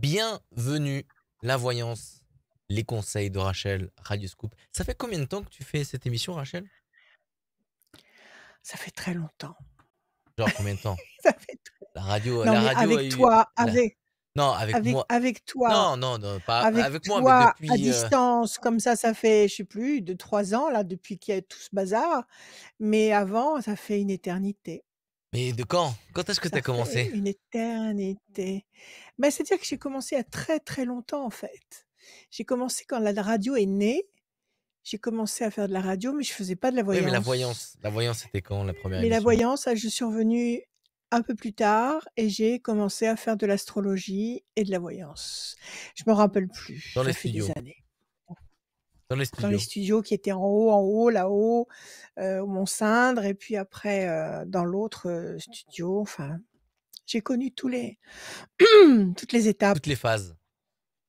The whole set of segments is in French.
Bienvenue, la voyance, les conseils de Rachel, Radioscoop. Ça fait combien de temps que tu fais cette émission, Rachel? Ça fait très longtemps. Genre combien de temps? Ça fait très La radio, Non, la mais radio a avec eu. toi, la- Non, avec moi. avec toi Non, non, non, pas avec avec moi, mais toi à depuis. distance comme ça fait, je sais plus, 2 3 ans là, depuis qu'il y a tout ce bazar, mais avant, ça fait une éternité. Mais de quand? Quand est-ce que tu Ça as fait commencé? une éternité. Bah, c'est-à-dire que j'ai commencé il y a très, très longtemps, en fait. J'ai commencé quand la radio est née, j'ai commencé à faire de la radio, mais je faisais pas de la Oui, mais la voyance. voyance. La voyance, c'était quand la première Mais la émission? voyance, je suis revenue un peu plus tard et j'ai commencé à faire de l'astrologie et de la voyance. Je me rappelle plus, Dans les ça fait des studios. années. Dans les Dans les studios. studios qui étaient en haut, là-haut, au Mont-Cindre et puis après, dans l'autre, studio, enfin, j'ai connu tous les toutes les Toutes étapes, les phases.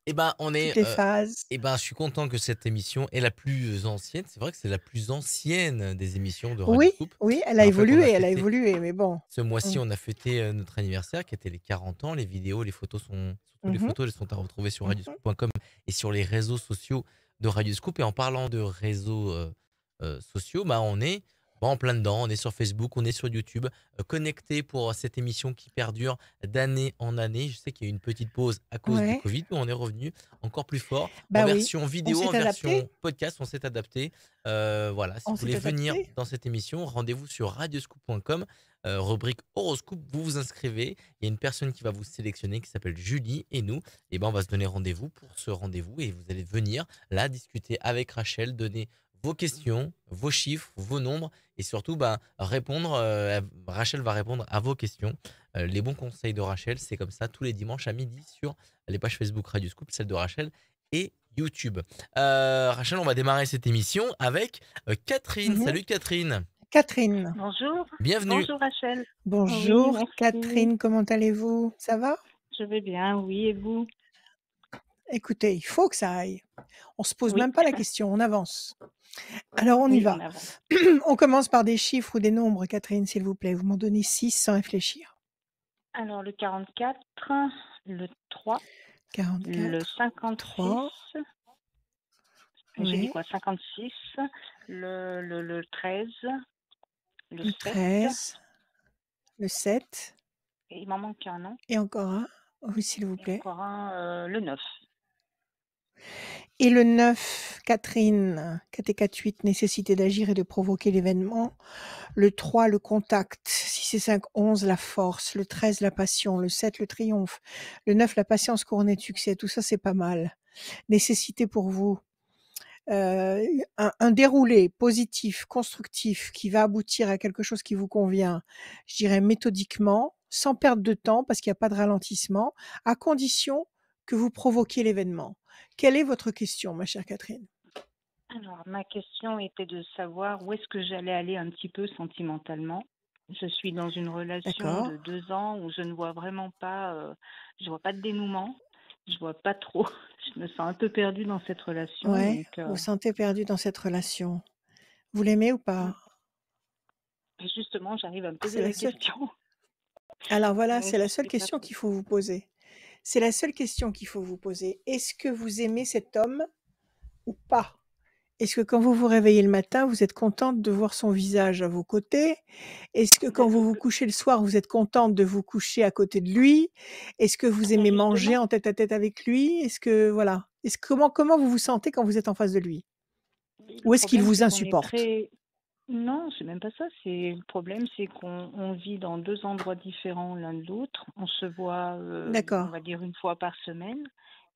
Eh ben, on toutes est. les phases. Eh ben, je suis content que cette émission est la plus ancienne. C'est vrai que c'est la plus ancienne des émissions de Oui, Radioscoop. oui, Je me rappelle qu'on a elle a fêté. évolué, mais bon. Ce mois-ci, Mmh. on a fêté, notre anniversaire qui était les 40 ans. Les vidéos, les photos sont surtout les Mmh mh. photos, elles sont à retrouver sur Mmh. radioscoop.com et sur les réseaux sociaux de Radioscoop. Et en parlant de réseaux, sociaux, bah, on est, bah, en plein dedans. On est sur Facebook, on est sur YouTube, connectés pour cette émission qui perdure d'année en année. Je sais qu'il y a eu une petite pause à cause du Ouais, covid, mais on est revenu encore plus fort en bah oui, version on vidéo, en s'est adapté, version podcast, on s'est adapté. Voilà, si on vous voulez s'est venir adapté. dans cette émission, rendez-vous sur radioscoop.com. Rubrique horoscope, vous vous inscrivez, il y a une personne qui va vous sélectionner qui s'appelle Julie et nous, et ben on va se donner rendez-vous pour ce rendez-vous et vous allez venir là discuter avec Rachel, donner vos questions, vos chiffres, vos nombres et surtout bah, répondre, Rachel va répondre à vos questions. Les bons conseils de Rachel, c'est comme ça tous les dimanches à midi sur les pages Facebook Radio Scoop, celle de Rachel et YouTube. Rachel, on va démarrer cette émission avec Catherine. Mmh. Salut Catherine, Catherine. Bonjour, bienvenue. bonjour Rachel. Oui, Bonjour merci. Catherine, comment allez-vous? Ça va? Je vais bien, oui, et vous? Écoutez, il faut que ça aille. On se pose Oui, même pas la question, on avance. Alors on y oui, on va. avance. On commence par des chiffres ou des nombres, Catherine, s'il vous plaît. Vous m'en donnez 6 sans réfléchir. Alors, le 44, le 3, le 44, 56, 3, j'ai dit oui, quoi? 56, le 13, le le 7, 13, le 7 et il m'en manque un, non? et encore un. Oui, s'il vous Et plaît. encore un, le 9. Et le 9, Catherine, 4 et 4, 8, nécessité d'agir et de provoquer l'événement. Le 3, le contact. 6 et 5, 11, la force. Le 13, la passion. Le 7, le triomphe. Le 9, la patience couronnée de succès. Tout ça, c'est pas mal. Nécessité pour vous. Un déroulé positif, constructif, qui va aboutir à quelque chose qui vous convient, je dirais méthodiquement, sans perdre de temps, parce qu'il n'y a pas de ralentissement, à condition que vous provoquiez l'événement. Quelle est votre question, ma chère Catherine? Alors, ma question était de savoir où est-ce que j'allais aller un petit peu sentimentalement. Je suis dans une relation D'accord. de 2 ans où je ne vois vraiment pas, je vois pas de dénouement, je vois pas trop. Je me sens un peu perdue dans cette relation, Ouais, donc vous vous sentez perdu dans cette relation. Vous l'aimez ou mmh, pas? justement, j'arrive à me poser C'est la la seule. question, Alors voilà, donc c'est je la seule sais pas question trop. qu'il faut vous poser. C'est la seule question qu'il faut vous poser. Est-ce que vous aimez cet homme ou pas? Est-ce que quand vous vous réveillez le matin, vous êtes contente de voir son visage à vos côtés? Est-ce que quand vous vous couchez le soir, vous êtes contente de vous coucher à côté de lui? Est-ce que vous Mais aimez manger justement, en tête à tête avec lui? Est-ce que voilà, comment vous vous sentez quand vous êtes en face de lui? le Ou est-ce qu'il problème vous c'est qu'on est insupporte? très non, c'est même pas ça, c'est le problème c'est qu'on vit dans 2 endroits différents l'un de l'autre. On se voit, on D'accord. va dire une fois par semaine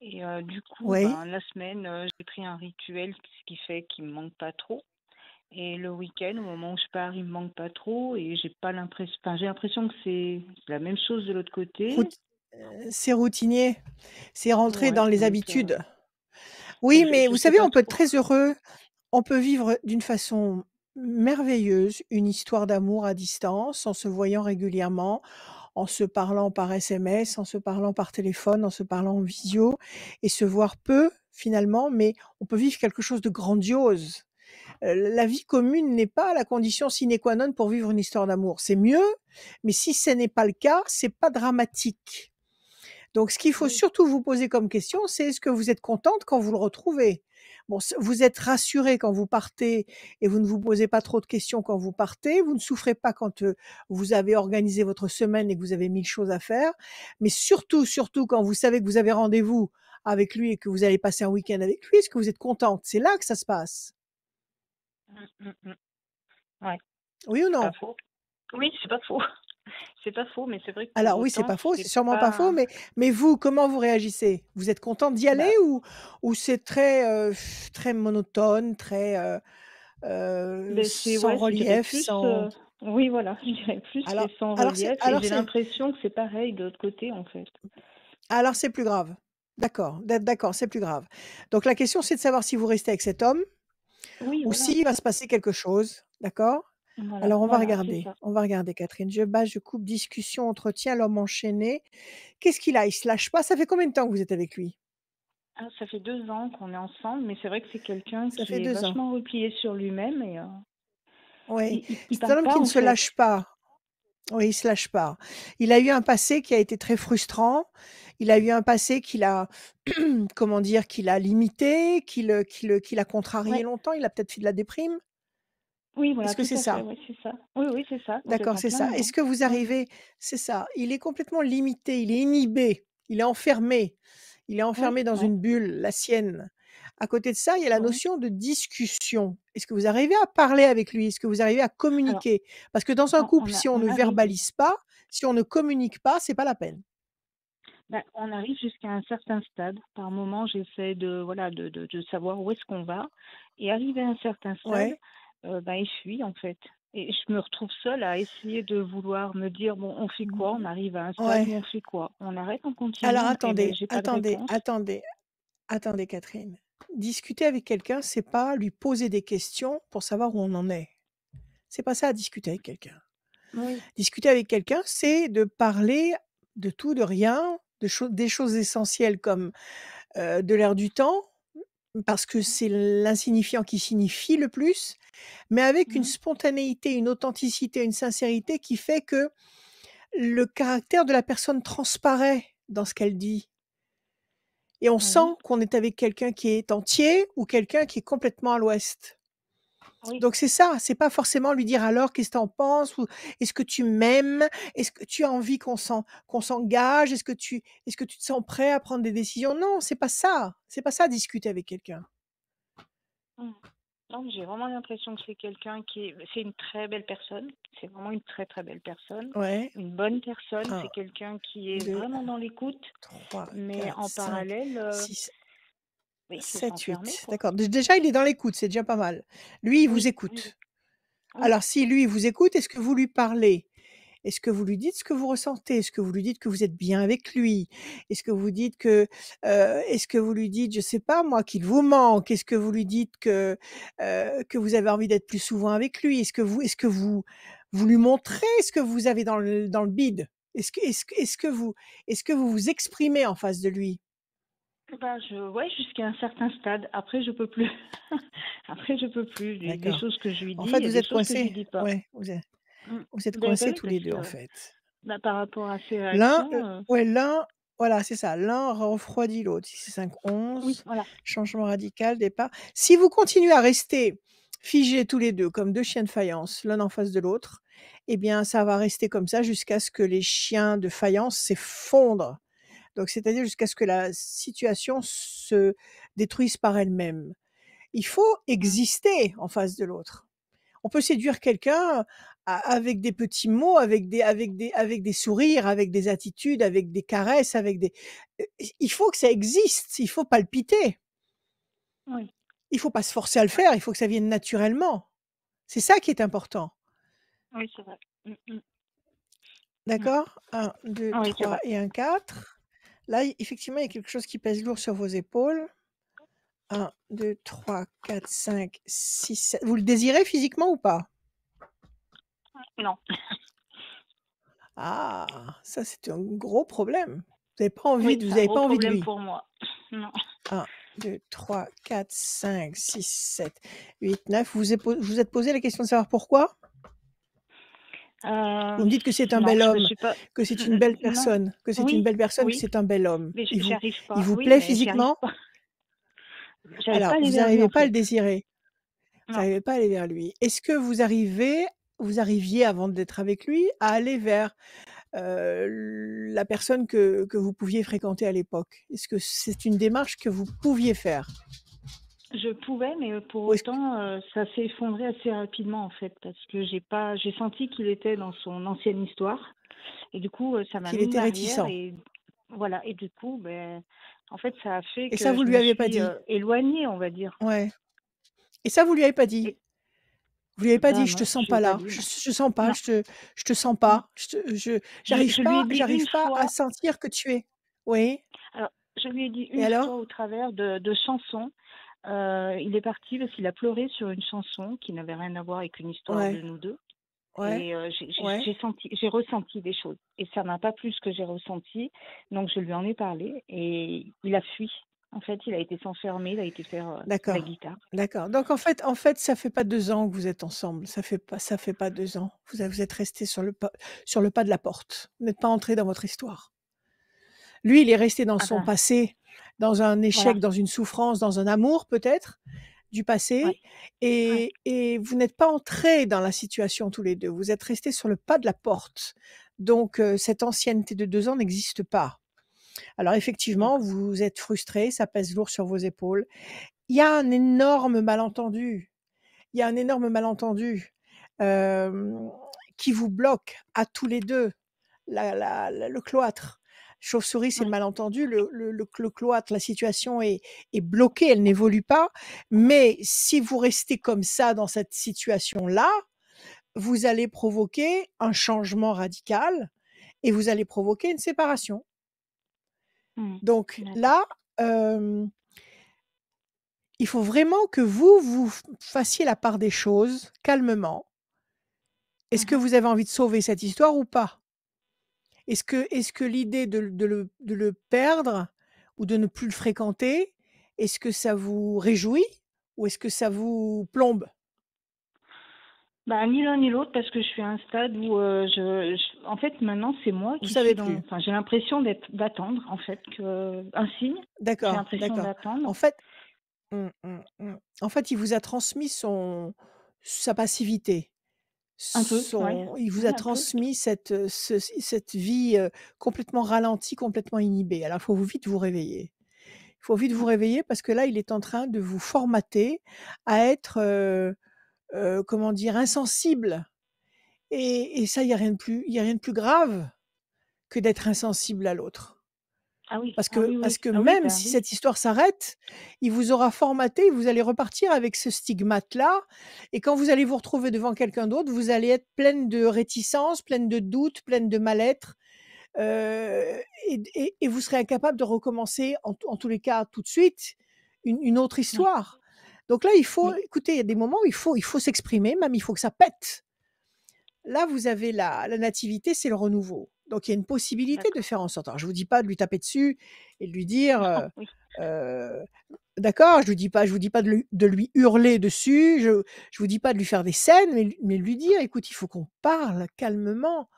et du coup, Oui. ben, la semaine, j'ai pris un rituel, ce qui fait qu'il me manque pas trop et le week-end, au moment où je pars, il me manque pas trop et j'ai pas l'impression enfin, j'ai l'impression que c'est la même chose de l'autre côté. Rout C'est routinier, c'est rentrer Ouais, dans les donc habitudes. Oui, mais je vous sais savez, pas on peut être trop. très heureux, on peut vivre d'une façon merveilleuse une histoire d'amour à distance, en se voyant régulièrement, en se parlant par SMS, en se parlant par téléphone, en se parlant en visio et se voir peu finalement, mais on peut vivre quelque chose de grandiose. La vie commune n'est pas la condition sine qua non pour vivre une histoire d'amour. C'est mieux, mais si ce n'est pas le cas, c'est pas dramatique. Donc ce qu'il faut Oui. surtout vous poser comme question, c'est est-ce que vous êtes contente quand vous le retrouvez? Bon, vous êtes rassurée quand vous partez et vous ne vous posez pas trop de questions quand vous partez. Vous ne souffrez pas quand, vous avez organisé votre semaine et que vous avez 1000 choses à faire. Mais surtout, surtout quand vous savez que vous avez rendez-vous avec lui et que vous allez passer un week-end avec lui, est-ce que vous êtes contente? C'est là que ça se passe. Mmh, mmh, mmh. Ouais, Oui ou c'est pas non? faux. Oui, c'est pas faux. C'est pas faux, mais c'est vrai que pour Alors oui, c'est autant, pas faux, c'est c'est sûrement pas faux, pas mais vous, comment vous réagissez? Vous êtes contente d'y aller bah, ou c'est très, très monotone, très, c'est sans ouais, je dirais relief, plus, sans oui, voilà, je dirais plus c'est sans relief et alors j'ai c'est l'impression que c'est pareil de l'autre côté, en fait. alors c'est plus grave. D'accord, d'accord, c'est plus grave. Donc la question, c'est de savoir si vous restez avec cet homme Oui, ou voilà, s'il va se passer quelque chose, d'accord? voilà, Alors voilà, c'est ça. on va regarder Catherine. Je bats, je coupe, discussion, entretien, l'homme enchaîné. Qu'est-ce qu'il a? Il se lâche pas? Ça fait combien de temps que vous êtes avec lui? Ah, ça fait 2 ans qu'on est ensemble, mais c'est vrai que c'est quelqu'un Ça fait qui est 2 ans. vachement replié sur lui-même et Oui, il c'est un parle homme pas, qui ne en se fait. lâche pas. Oui, il se lâche pas. Il a eu un passé qui a été très frustrant. Il a eu un passé qu'il a, comment dire? Qu'il a limité, qu'il a contrarié Ouais, longtemps. Il a peut-être fait de la déprime? oui, Est-ce voilà, que tout c'est à fait, ça? oui, c'est ça. Oui, oui, c'est ça, vous êtes D'accord, en c'est plein ça. dedans. Est-ce que vous Oui, arrivez c'est ça, il est complètement limité, il est inhibé, il est enfermé. Il est oui, enfermé dans ouais, une bulle, la sienne. À côté de ça, il y a la ouais. notion de discussion. Est-ce que vous arrivez à parler avec lui? Est-ce que vous arrivez à Alors, communiquer? Parce que dans un couple, si on on ne arrive. verbalise pas, si on ne communique pas, c'est pas la peine. Bah, on arrive jusqu'à un certain stade. Par moment, j'essaie de, voilà, de savoir où est-ce qu'on va. Et arrivé à un certain stade, Ouais, bah, il fuit, en fait. Et je me retrouve seule à essayer de vouloir me dire, bon, on fait quoi? On arrive à un stade où ouais. on fait quoi? On arrête, on Alors continue? Et ben, attendez, j'ai pas de attendez, réponse. attendez, attendez Catherine. Discuter avec quelqu'un, c'est pas lui poser des questions pour savoir où on en est. C'est pas ça, discuter avec quelqu'un. Oui. Discuter avec quelqu'un, c'est de parler de tout, de rien, des choses essentielles comme, de l'air du temps, parce que c'est l'insignifiant qui signifie le plus, mais avec une Mhm. spontanéité, une authenticité, une sincérité qui fait que le caractère de la personne transparaît dans ce qu'elle dit et on sent Oui, qu'on est avec quelqu'un qui est entier ou quelqu'un qui est complètement à l'ouest. oui. Donc c'est ça, c'est pas forcément lui dire: «Alors, qu'est-ce que tu en penses?» ou «Est-ce que tu m'aimes? Est-ce que tu as envie qu'on s'engage? Est-ce que tu te sens prêt à prendre des décisions?» Non, c'est pas ça discuter avec quelqu'un. Mm. Non, mais j'ai vraiment l'impression que c'est quelqu'un c'est une très belle personne. C'est vraiment une très très belle personne. Ouais, Une bonne personne. C'est un, quelqu'un qui est deux, vraiment dans l'écoute. trois, Mais quatre, en cinq, parallèle, six, oui, il faut 7, s'enfermer, 8. quoi. D'accord. Déjà, il est dans l'écoute, c'est déjà pas mal. Lui, il vous Oui, oui, écoute. oui. Alors si lui, il vous écoute, est-ce que vous lui parlez? Est-ce que vous lui dites ce que vous ressentez? Est-ce que vous lui dites que vous êtes bien avec lui? Est-ce que vous dites est-ce que vous lui dites, je sais pas moi, qu'il vous manque? Est-ce que vous lui dites que vous avez envie d'être plus souvent avec lui? Vous lui montrez ce que vous avez dans le bide? Est-ce que vous vous exprimez en face de lui? Bah, ouais, jusqu'à un certain stade. Après, je peux plus. Après, je peux plus. Des D'accord. choses que je lui En dis fait, et vous des êtes choses que je lui coincés? dis pas. Ouais, Mm. vous êtes Vous avez coincés raison tous parce les 2 que en fait. bah, par rapport à ses L'un, réactions, voilà, c'est ça, l'un refroidit l'autre. Si c'est cinq oui, onze, voilà. changement radical, départ. Si vous continuez à rester figés tous les 2 comme 2 chiens de faïence, l'un en face de l'autre, eh bien, ça va rester comme ça jusqu'à ce que les chiens de faïence s'effondrent. Donc c'est-à-dire jusqu'à ce que la situation se détruise par elle-même. Il faut Mm. exister en face de l'autre. On peut séduire quelqu'un avec des petits mots, avec des sourires, avec des attitudes, avec des caresses, il faut que ça existe, il faut palpiter. Oui, Il faut pas se forcer à le ouais. faire, il faut que ça vienne naturellement. C'est ça qui est important. Oui, c'est vrai. Mm, mm, mm. D'accord? Un, deux, Ah oui, c'est trois vrai. et un 4. Là, effectivement, il y a quelque chose qui pèse lourd sur vos épaules. Un, 2, 3, 4, 5, 6, 7. Vous le désirez physiquement ou pas? Non, Ah, ça c'est un gros problème. oui, c'est Vous un avez gros pas envie de problème lui. pour moi. Non. Un, 2, 3, 4, 5, 6, 7, 8, 9. Vous vous êtes posé la question de savoir pourquoi? Vous me dites que c'est un Non, bel je me homme, suis pas que c'est une belle non. personne, que c'est une Oui, belle personne, que oui, c'est un bel homme. mais Il vous j'arrive il pas. vous Oui, plaît mais j'arrive physiquement? pas. J'arrive pas Alors, à aller vous vers lui, n'arrivez en pas à fait. le désirer. Vous Non. n'arrivez pas à aller vers lui. Est-ce que vous arriviez avant d'être avec lui à aller vers, la personne que vous pouviez fréquenter à l'époque? Est-ce que c'est une démarche que vous pouviez faire? Je pouvais, mais pour Ou est-ce que autant, ça s'est effondré assez rapidement, en fait, parce que j'ai senti qu'il était dans son ancienne histoire et du coup, ça m'a qu'il mis une était barrière réticent? et voilà et du coup, en fait, ça a fait Et ça, que vous je lui me avez pas suis, dit? éloignée, on va dire. Ouais. Et ça, vous lui avez pas dit? Et Vous lui avez pas dit: «Je te non, sens je lui ai pas pas là, dit, non. je sens pas, Non, je te sens non. pas, Je lui ai dit une j'arrive pas à fois sentir que tu es». Oui, alors, je lui ai dit et une fois au alors? travers de chansons. Il est parti parce qu'il a pleuré sur une chanson qui n'avait rien à voir avec une histoire de Ouais, nous 2 ouais, et ouais. j'ai ressenti des choses et ça m'a pas plu ce que j'ai ressenti, donc je lui en ai parlé et il a fui. En fait, il a été s'enfermer, il a été faire, de la D'accord, guitare. d'accord. Donc en fait, ça fait pas 2 ans que vous êtes ensemble, ça fait pas 2 ans. Vous êtes restés sur le pas de la porte. Vous n'êtes pas entrés dans votre histoire. Lui, il est resté dans Ah son ben, passé, dans un voilà, échec, dans une souffrance, dans un amour peut-être, du ouais, passé, ouais, et vous n'êtes pas entrés dans la situation tous les 2. Vous êtes restés sur le pas de la porte. Donc cette ancienneté de 2 ans n'existe pas. Alors effectivement, d'accord. vous êtes frustrés, ça pèse lourd sur vos épaules. Il y a un énorme malentendu. Il y a un énorme malentendu, hem, qui vous bloque à tous les 2. Le cloître. Chauve-souris, c'est le Ouais. malentendu. Le cloître, la situation est bloquée, elle n'évolue pas. Mais si vous restez comme ça dans cette situation-là, vous allez provoquer un changement radical et vous allez provoquer une séparation. Mmh. Donc D'accord. là, il faut vraiment que vous fassiez la part des choses calmement. Est-ce que Mmh. vous avez envie de sauver cette histoire ou pas? Est-ce que l'idée de le perdre ou de ne plus le fréquenter, est-ce que ça vous réjouit ou est-ce que ça vous plombe? Bah, ni l'un ni l'autre parce que je suis à un stade où, en fait, maintenant, c'est moi Vous qui savez suis dans plus. enfin, j'ai l'impression d'attendre, en fait, un signe. J'ai D'accord, l'impression d'accord. d'attendre. En fait en fait, il vous a transmis sa passivité. Un peu, ouais. Il vous a Ouais, un peu. transmis cette vie, complètement ralentie, complètement inhibée. Alors, il faut vite vous réveiller. Il faut vite vous Mmh. réveiller parce que là, il est en train de vous formater à être, comment dire? Insensible, et ça, il y a rien de plus grave que d'être insensible à l'autre. Ah oui, Parce ah que oui, parce oui. que Ah oui, même ben si oui. cette histoire s'arrête, il vous aura formaté, vous allez repartir avec ce stigmate-là, et quand vous allez vous retrouver devant quelqu'un d'autre, vous allez être pleine de réticences, pleine de doutes, pleine de mal-être, et vous serez incapable de recommencer en tous les cas tout de suite une autre Oui, histoire. Donc là, il faut oui. écoutez, il y a des moments où il faut s'exprimer, même il faut que ça pète. Là, vous avez la nativité, c'est le renouveau. Donc il y a une possibilité de D'accord. faire en sorte, alors je vous dis pas de lui taper dessus et de lui dire, Oui. heu d'accord, je vous dis pas de lui hurler dessus, je vous dis pas de lui faire des scènes, mais lui dire: «Écoute, il faut qu'on parle calmement.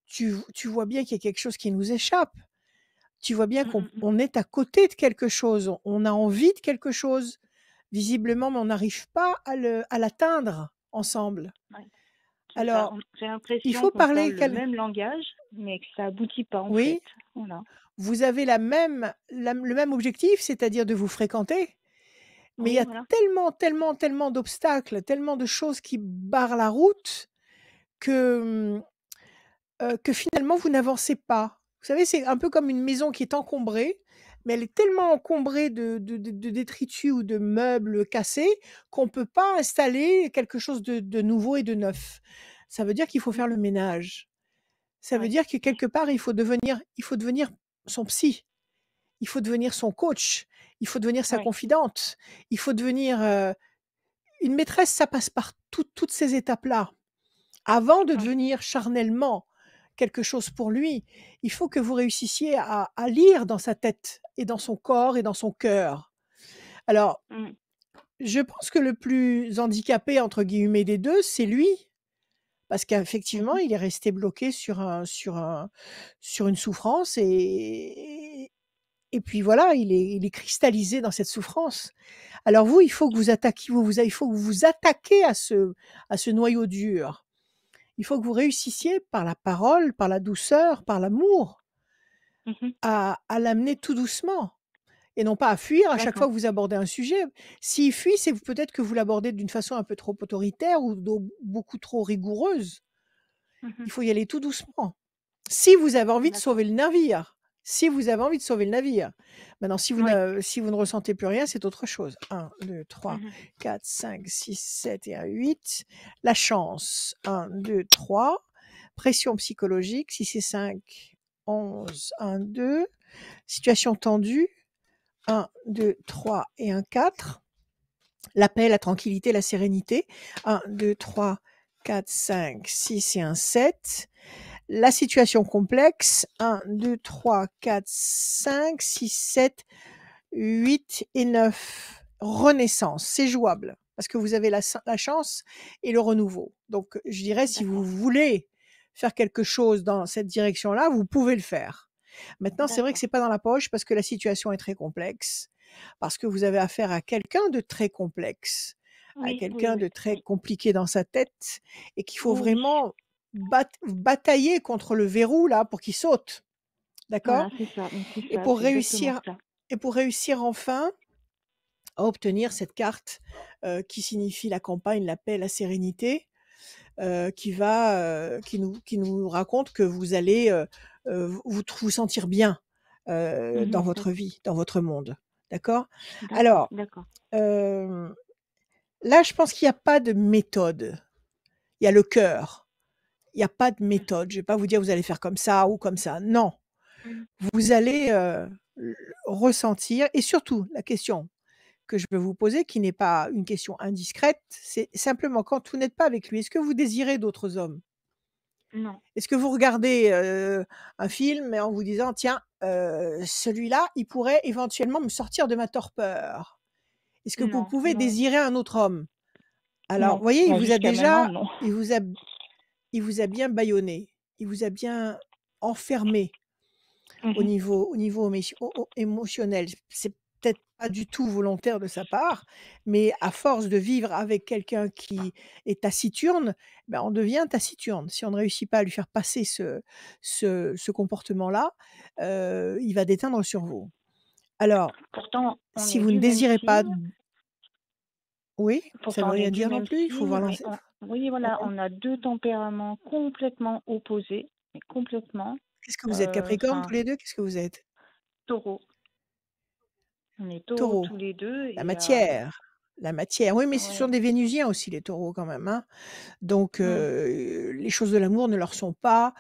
Tu vois bien qu'il y a quelque chose qui nous échappe. Tu vois bien Mmh, qu'on mmh mh. on est à côté de quelque chose. On a envie de quelque chose, visiblement, mais on n'arrive pas à l'atteindre ensemble. Ouais, c'est ça. Alors, J'ai il l'impression faut qu'on parler parle le quel même langage, mais que ça aboutit pas, en oui, fait. Voilà. vous avez le même objectif, c'est-à-dire de vous fréquenter, mais il y Oui, a voilà. tellement, tellement, tellement d'obstacles, tellement de choses qui barrent la route que, que finalement vous n'avancez pas. Vous savez, c'est un peu comme une maison qui est encombrée, mais elle est tellement encombrée de détritus ou de meubles cassés qu'on ne peut pas installer quelque chose de nouveau et de neuf. Ça veut dire qu'il faut Mmh. faire le ménage. Ça veut Ouais. dire que Ouais. quelque part, il faut devenir son psy, il faut devenir son coach, il faut devenir sa Ouais. confidente, il faut devenir, une maîtresse, ça passe par toutes ces étapes-là. Avant de Ouais. devenir charnellement quelque chose pour lui, il faut que vous réussissiez à lire dans sa tête et dans son corps et dans son cœur. Alors, Mmh. je pense que le plus «handicapé» entre guillemets des 2, c'est lui, Parce qu'effectivement, Mhm. il est resté bloqué sur une souffrance et puis voilà, il est cristallisé dans cette souffrance. Alors vous, il faut que vous attaquiez, il faut que vous vous attaquiez à ce noyau dur. Il faut que vous réussissiez par la parole, par la douceur, par l'amour, Mhm. à l'amener tout doucement et non pas à fuir à chaque fois D'accord. que vous abordez un sujet. S'il fuit, c'est peut-être que vous l'abordez d'une façon un peu trop autoritaire ou beaucoup trop rigoureuse. Mhm. Il faut y aller tout doucement. Si vous avez envie de D'accord. sauver le navire. Si vous avez envie de sauver le navire. Maintenant, Oui. si vous ne ressentez plus rien, c'est autre chose. 1, 2, 3, Mhm. 4, 5, 6, 7 et un 8. La chance. 1, 2, 3. Pression psychologique. 6 et 5, 11, 1, 2. Situation tendue. 1, 2, 3 et un 4. La paix, la tranquillité, la sérénité. 1, 2, 3, 4, 5, 6 et un 7. La situation complexe, 1, 2, 3, 4, 5, 6, 7, 8 et 9. Renaissance, c'est jouable parce que vous avez la chance et le renouveau. Donc, je dirais, si vous D'accord. voulez faire quelque chose dans cette direction-là, vous pouvez le faire. Maintenant, c'est vrai que D'accord. c'est pas dans la poche parce que la situation est très complexe, parce que vous avez affaire à quelqu'un de très complexe, à Oui, oui, quelqu'un oui, de très oui. compliqué dans sa tête et qu'il faut Oh oui. vraiment batailler contre le verrou là pour qu'il saute, d'accord? Voilà, c'est ça. Mais c'est Et ça, pour c'est exactement réussir ça. et pour réussir enfin à obtenir cette carte, qui signifie la campagne, la paix, la sérénité, qui nous raconte que vous allez, vous sentir bien, dans Mhm. votre vie, dans votre monde. D'accord? D'accord, Alors, d'accord. hem, là, je pense qu'il y a pas de méthode. Il y a le cœur. Il y a pas de Mhm. méthode. Je vais pas vous dire: «Vous allez faire comme ça ou comme ça». Non. Mhm. Vous allez, l ressentir et surtout la question que je peux vous poser, qui n'est pas une question indiscrète, c'est simplement quand vous n'êtes pas avec lui, est-ce que vous désirez d'autres hommes? Non, Est-ce que vous regardez, un film et en vous disant: «Tiens, celui-là, il pourrait éventuellement me sortir de ma torpeur»? Est-ce que vous non, pouvez non, désirer un autre homme? Alors, non. vous voyez, Bah, jusqu'à maintenant, non. il vous a bien bâillonné, il vous a bien enfermé. Au Mhm. niveau au niveau émotionnel. C'est peut-être pas du tout volontaire de sa part, mais à force de vivre avec quelqu'un qui est taciturne, ben, on devient taciturne. Si on ne réussit pas à lui faire passer ce comportement-là, il va déteindre sur vous. Alors, Pourtant, on si est vous ne du même désirez pas signe. oui, ça Pourtant, veut on est rien du dire non même plus, il faut voir signe, mais l'ense oui, voilà, mmh. on a deux tempéraments complètement opposés, mais complètement. Qu'est-ce que vous êtes? Capricorne tous Enfin, les 2. Qu'est-ce que vous êtes? taureau. On est taureau Taureau. tous les deux La et matière, la matière. Oui, mais ce sont ouais. des Vénusiens aussi les taureaux quand même, hein. Donc Mm, les choses de l'amour ne leur sont pas,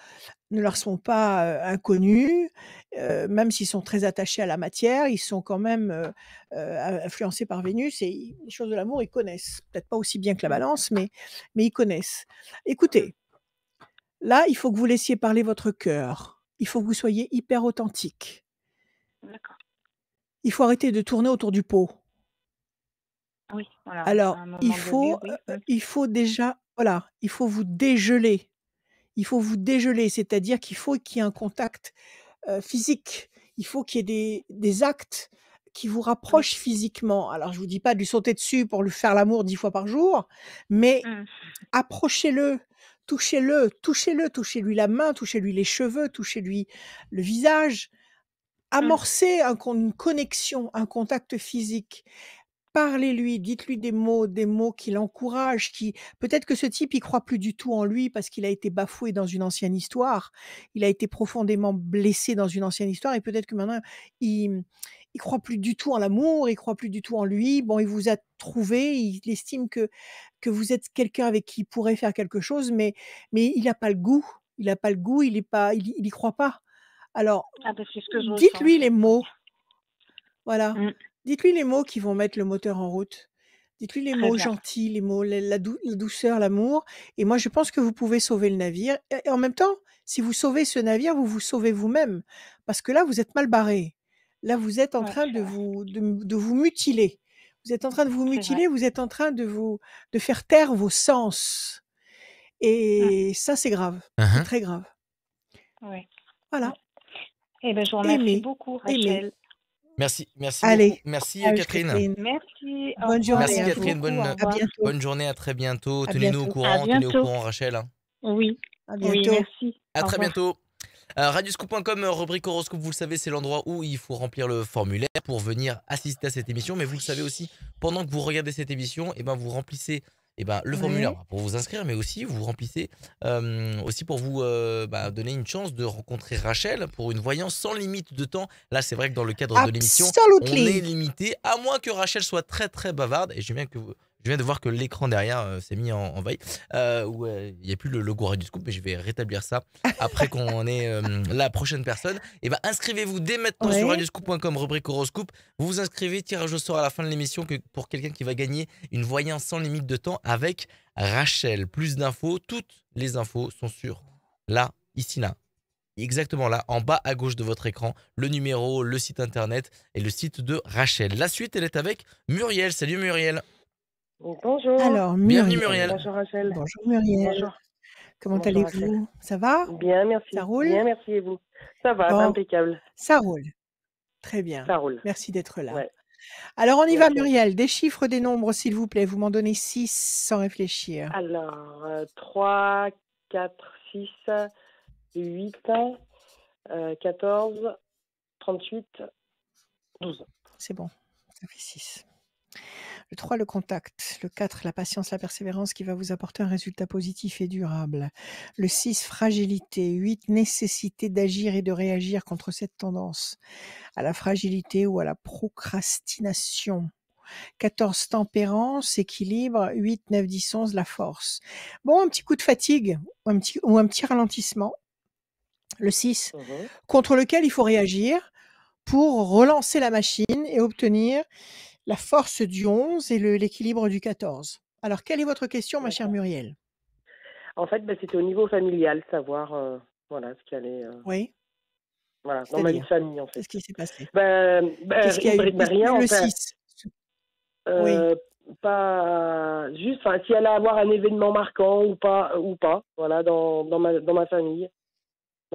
inconnues, même s'ils sont très attachés à la matière, ils sont quand même, influencés par Vénus et ils les choses de l'amour, ils connaissent. Peut-être pas aussi bien que la mm, Balance, mais ils connaissent. mm. Écoutez, là, il faut que vous laissiez parler votre cœur. Il faut que vous soyez hyper authentique. D'accord. Il faut arrêter de tourner autour du pot. Oui, voilà, à Alors, un moment donné, oui. Mm, il faut déjà voilà, il faut vous dégeler. Il faut vous dégeler, c'est-à-dire qu'il faut qu'il y ait un contact physique. Il faut qu'il y ait des actes qui vous oui. rapprochent physiquement. Alors je vous dis pas de lui sauter dessus pour lui faire l'amour 10 fois par jour, mais Mm, approchez-le, touchez-le, touchez-lui la main, touchez-lui les cheveux, touchez-lui le visage. mm, Amorcez une connexion, un contact physique. Parlez-lui, dites-lui des mots qui l'encouragent, qui peut-être que ce type, il croit plus du tout en lui parce qu'il a été bafoué dans une ancienne histoire. Il a été profondément blessé dans une ancienne histoire et peut-être que maintenant il croit plus du tout en l'amour, il croit plus du tout en lui. Bon, il vous a trouvé, il estime que vous êtes quelqu'un avec qui il pourrait faire quelque chose, mais il a pas le goût. Il a pas le goût, il y croit pas. Alors, ah ben c'est ce que je ressens en dites-lui les fait, oui. mots. Voilà. Mm, Dites-lui les mots qui vont mettre le moteur en route. Dites-lui les très mots bien. gentils, les mots la douceur, l'amour et moi je pense que vous pouvez sauver le navire et en même temps, si vous sauvez ce navire, vous vous sauvez vous-même parce que là, vous êtes mal barré. Là, vous êtes en Ouais, train c'est vrai. de vous mutiler. Vous êtes en train de vous C'est vrai. mutiler, vous êtes en train de faire taire vos sens Mm. Et ça, c'est grave. C'est Uhum. très grave. Oui. Ouais. Voilà. Eh ben, je vous remercie Aimer, beaucoup, aimer. Rachel. Merci beaucoup. Allez, Merci courage, Catherine. Catherine. Merci. Au Bonne revoir. journée Merci à Merci vous. Catherine, beaucoup. Au À revoir. bientôt. bonne journée, à très bientôt. À Tenez-nous au bientôt. À courant, tenez au bientôt. courant Rachel, hein. Oui. À Oui, bientôt. merci. À Au très revoir. bientôt. Radioscoop.com, rubrique horoscope, vous le savez, c'est l'endroit où il faut remplir le formulaire pour venir assister à cette émission. Mais vous le savez aussi, pendant que vous regardez cette émission, et ben vous remplissez le formulaire Ouais. pour vous inscrire, mais aussi vous remplissez aussi pour vous donner une chance de rencontrer Rachel pour une voyance sans limite de temps. Là, c'est vrai que dans le cadre de l'émission, on est Absolutely. limité, à moins que Rachel soit très très bavarde. Et je viens de voir que l'écran derrière s'est mis en veille, où il n'y a plus le logo Radioscoop, mais je vais rétablir ça après qu'on ait la prochaine personne. Et ben inscrivez-vous dès maintenant sur Ouais. radioscoop.com, rubrique horoscope. Vous vous inscrivez, tirage au sort à la fin de l'émission pour quelqu'un qui va gagner une voyance sans limite de temps avec Rachel. Plus d'infos, toutes les infos sont sur là, ici, là. Exactement là, en bas à gauche de votre écran, le numéro, le site internet et le site de Rachel. La suite, elle est avec Muriel. Salut Muriel. Bonjour. Alors, Bienvenue Muriel. Muriel. Bonjour Rachel. Bonjour Muriel. Bonjour. Comment Bonjour Rachel. allez-vous? Ça va? Bien, merci. Ça roule? Bien, merci et vous? Ça va, Bon, impeccable. ça roule. Très bien. Ça roule. Merci d'être là. Ouais. Alors, on y va, Merci. Muriel. Des chiffres, des nombres, s'il vous plaît. Vous m'en donnez 6 sans réfléchir. Alors, 3, 4, 6, 8, 14, 38, 12. C'est bon. Ça fait 6. Le 3, le contact. Le 4, la patience, la persévérance qui va vous apporter un résultat positif et durable. Le 6, fragilité. 8, nécessité d'agir et de réagir contre cette tendance à la fragilité ou à la procrastination. 14, tempérance, équilibre. 8, 9, 10, 11, la force. Bon, un petit coup de fatigue ou un petit ralentissement. Le 6, contre lequel il faut réagir pour relancer la machine et obtenir la force du 11 et l'équilibre du 14. Alors, quelle est votre question, ma chère D'accord. Muriel? En fait, c'était au niveau familial, savoir voilà, ce qui allait Oui, voilà, dans ma vie de c'est-à-dire, famille, en fait. qu'est-ce qui s'est passé? Qu'est-ce Qu'est-ce qu'il y a eu? rien, Le enfin, 6. Oui, pas juste, enfin, si elle allait avoir un événement marquant ou pas, voilà, dans ma famille,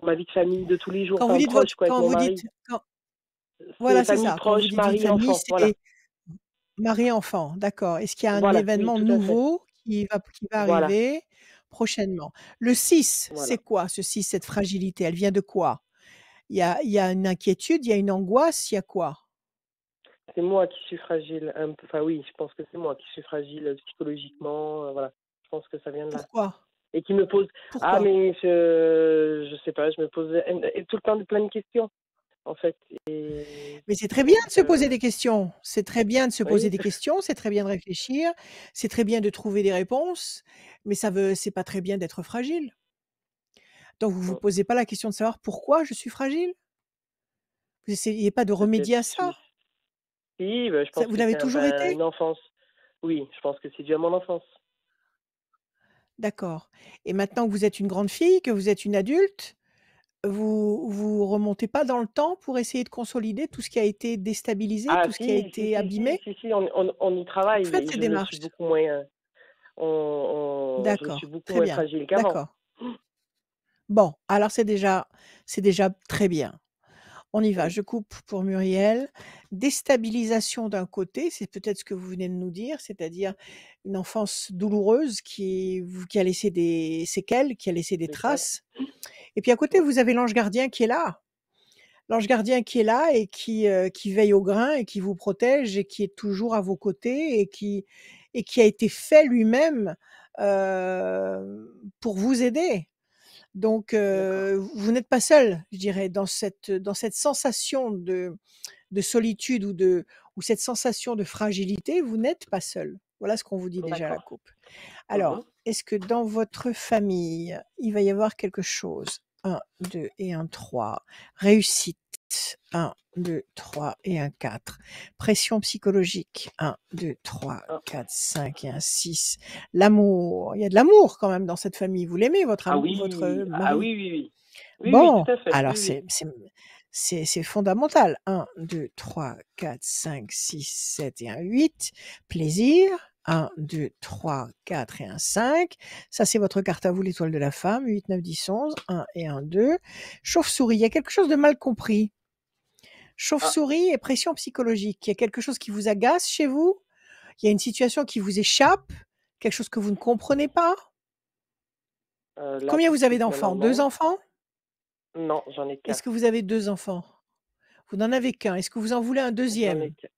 dans ma vie de famille de tous les jours, quand vous enfin dites proche, quoi, avec quand mon vous mari. dites, quand- C'est voilà, c'est famille ça. Quand vous proche, dites vie de mari, famille, enfant, voilà. c'est mari-enfant. D'accord. Est-ce qu'il y a un Voilà, oui, événement tout à fait. nouveau qui va Voilà, arriver prochainement? Le 6, voilà. c'est quoi ce 6, cette fragilité? Elle vient de quoi? Il y a une inquiétude, il y a une angoisse, il y a quoi? C'est moi qui suis fragile, un peu, enfin oui, je pense que c'est moi qui suis fragile psychologiquement, voilà. Je pense que ça vient de là. Pourquoi? Et qui me pose, Pourquoi? mais je sais pas, je me pose tout le temps plein de questions, en fait. Mais c'est très bien de se poser euh, des questions. C'est très bien de se poser oui, des questions, c'est très bien de réfléchir, c'est très bien de trouver des réponses, mais c'est pas très bien d'être fragile. Donc vous vous posez pas la question de savoir pourquoi je suis fragile? Vous essayez pas de remédier à ça? si, je Ça pense vous que l'avez c'est toujours été? une enfance. Oui, je pense que c'est dû à mon enfance. D'accord. Et maintenant que vous êtes une grande fille, que vous êtes une adulte, vous remontez pas dans le temps pour essayer de consolider tout ce qui a été déstabilisé, Ah tout ce qui a été abîmé? on y travaille, Vous faites mais ces je suis démarches? beaucoup moins, je suis D'accord, beaucoup très moins bien, fragile qu'avant. d'accord. Bon, alors c'est déjà très bien. On y va, Oui, je coupe pour Muriel. Déstabilisation d'un côté, c'est peut-être ce que vous venez de nous dire, c'est-à-dire une enfance douloureuse qui a laissé des séquelles, qui a laissé des c'est ça. traces. Et puis à côté, vous avez l'ange gardien qui est là. L'ange gardien qui est là et qui veille au grain et qui vous protège et qui est toujours à vos côtés et qui a été fait lui-même pour vous aider. Donc, D'accord. vous n'êtes pas seul, je dirais, dans cette sensation de solitude ou cette sensation de fragilité, vous n'êtes pas seul. Voilà ce qu'on vous dit déjà à la D'accord. coupe. Mhm. Alors, est-ce que dans votre famille, il va y avoir quelque chose? 1, 2 et un 3. Réussite. 1, 2, 3 et un 4. Pression psychologique. 1, 2, 3, Ah. 4, 5 et un 6. L'amour. Il y a de l'amour quand même dans cette famille. Vous l'aimez, votre Ah votre oui, mari? oui. Oui, Bon, tout à fait. alors Oui. c'est fondamental. 1, 2, 3, 4, 5, 6, 7 et un 8. Plaisir. 1, 2, 3, 4 et un 5. Ça, c'est votre carte à vous, l'étoile de la femme. 8, 9, 10, 11. 1 et un 2. Chauve-souris, il y a quelque chose de mal compris. Ah, Chauve-souris et pression psychologique. Il y a quelque chose qui vous agace chez vous? Il y a une situation qui vous échappe? Quelque chose que vous ne comprenez pas? là, Combien tout de vous avez suite, d'enfants? maintenant, 2 non. enfants? Non, j'en ai Est-ce que 4. vous avez 2 enfants? Vous n'en avez qu'un. Est-ce que vous en voulez un J'en ai deuxième? qu'-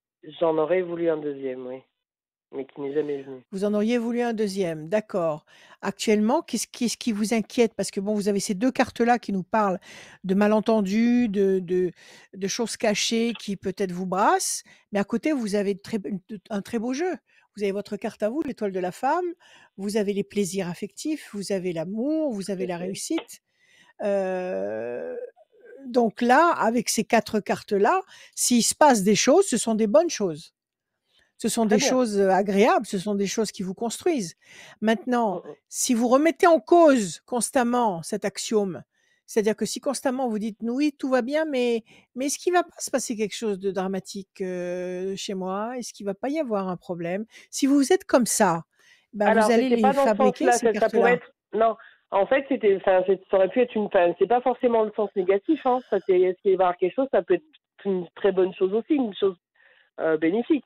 J'en aurais voulu un deuxième, oui, mais qui n'est jamais venu. Vous en auriez voulu un deuxième, d'accord. Actuellement, qu'est-ce qui vous inquiète? Parce que bon, vous avez ces 2 cartes-là qui nous parlent de malentendus, de choses cachées qui peut-être vous brassent, mais à côté, vous avez un très beau jeu. Vous avez votre carte à vous, l'étoile de la femme, vous avez les plaisirs affectifs, vous avez l'amour, vous Tout avez à la fait. réussite. Heu, donc là, avec ces 4 cartes-là, s'il se passe des choses, ce sont des bonnes choses. Ce sont Très des bien. choses, agréables, ce sont des choses qui vous construisent. Maintenant, Mm. si vous remettez en cause constamment cet axiome, c'est-à-dire que si constamment vous dites: «Oui, tout va bien, mais est-ce qu'il va pas se passer quelque chose de dramatique, chez moi? Est-ce qu'il va pas y avoir un problème?» Si vous êtes comme ça, ben, vous Alors, allez c'était les pas dans ce fabriquer sens-là, ces ça pourrait cartes-là. être. Non, en fait, ça aurait pu être c'est pas forcément le sens négatif, hein. Est-ce qu'il va y avoir quelque chose, ça peut être une très bonne chose aussi, une chose bénéfique.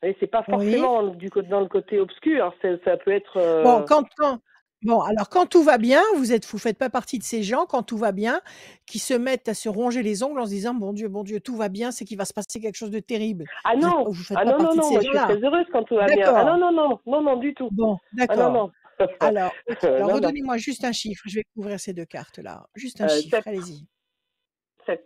Et c'est pas Oui? forcément dans le côté obscur, ça peut être. Bon, alors quand tout va bien, vous faites pas partie de ces gens, quand tout va bien, qui se mettent à se ronger les ongles en se disant: bon Dieu, tout va bien, c'est qu'il va se passer quelque chose de terrible». Ah non, Vous faites ah pas non, non, partie de non, ces moi je suis gens-là? très heureuse quand tout va bien. Ah non, D'accord. non, non, non, non, du tout. Bon, Ah non, d'accord. non. Alors, OK, alors Non, non. redonnez-moi juste un chiffre, je vais couvrir ces 2 cartes-là. Juste un chiffre, 7. allez-y. 7.